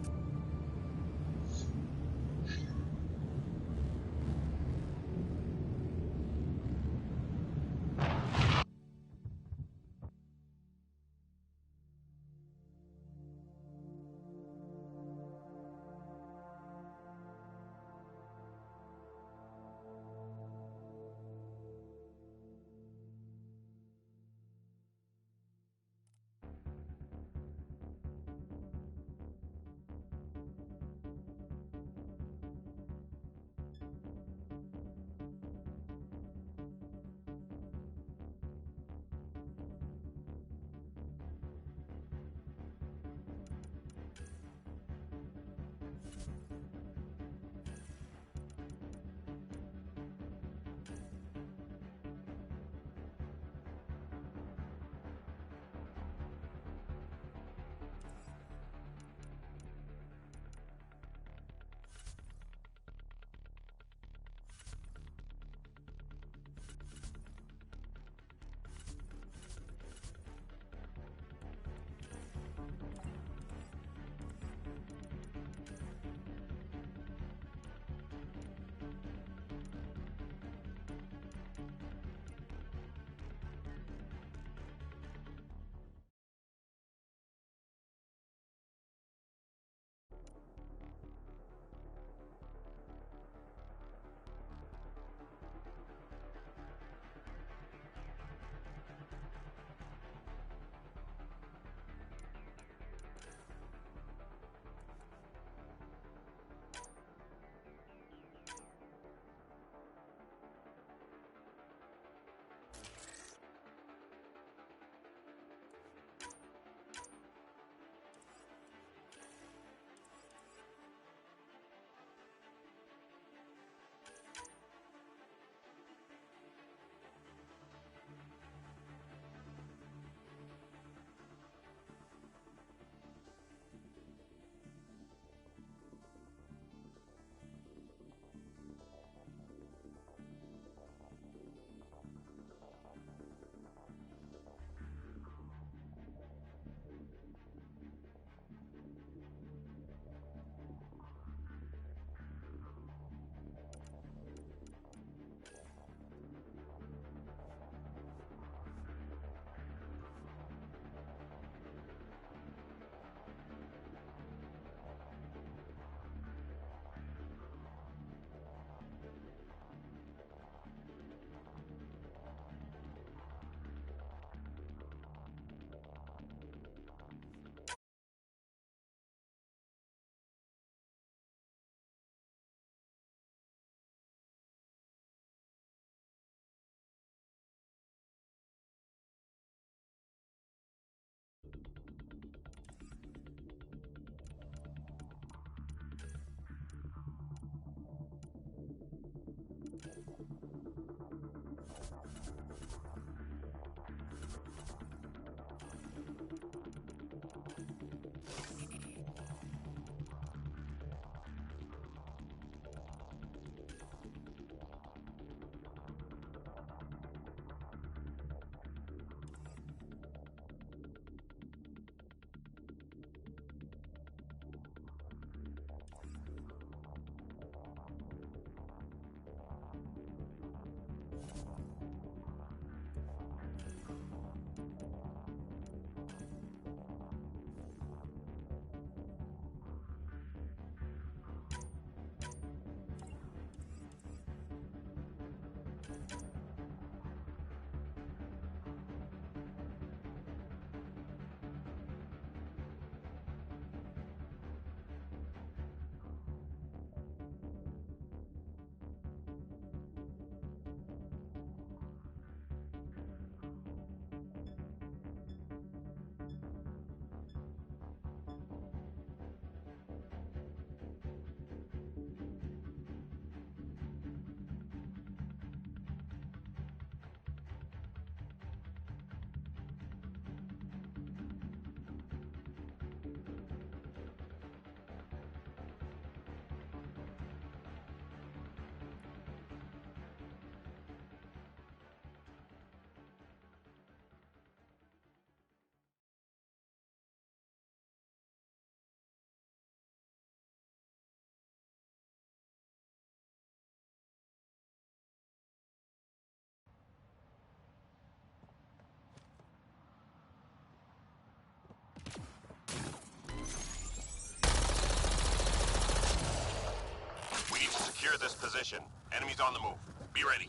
S2: secure this position. Enemies on the move. Be ready.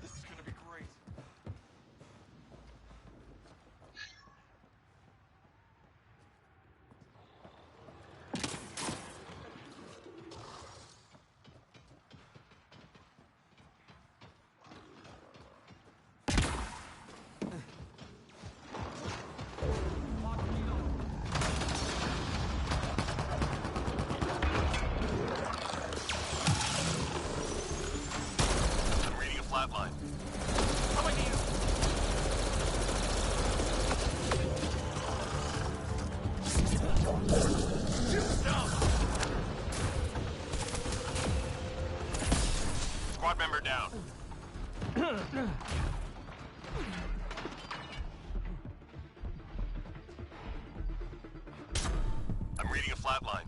S1: This is gonna be great.
S2: I'm reading a flatline.
S1: Coming to you.
S2: Squad member down. I'm reading a flatline.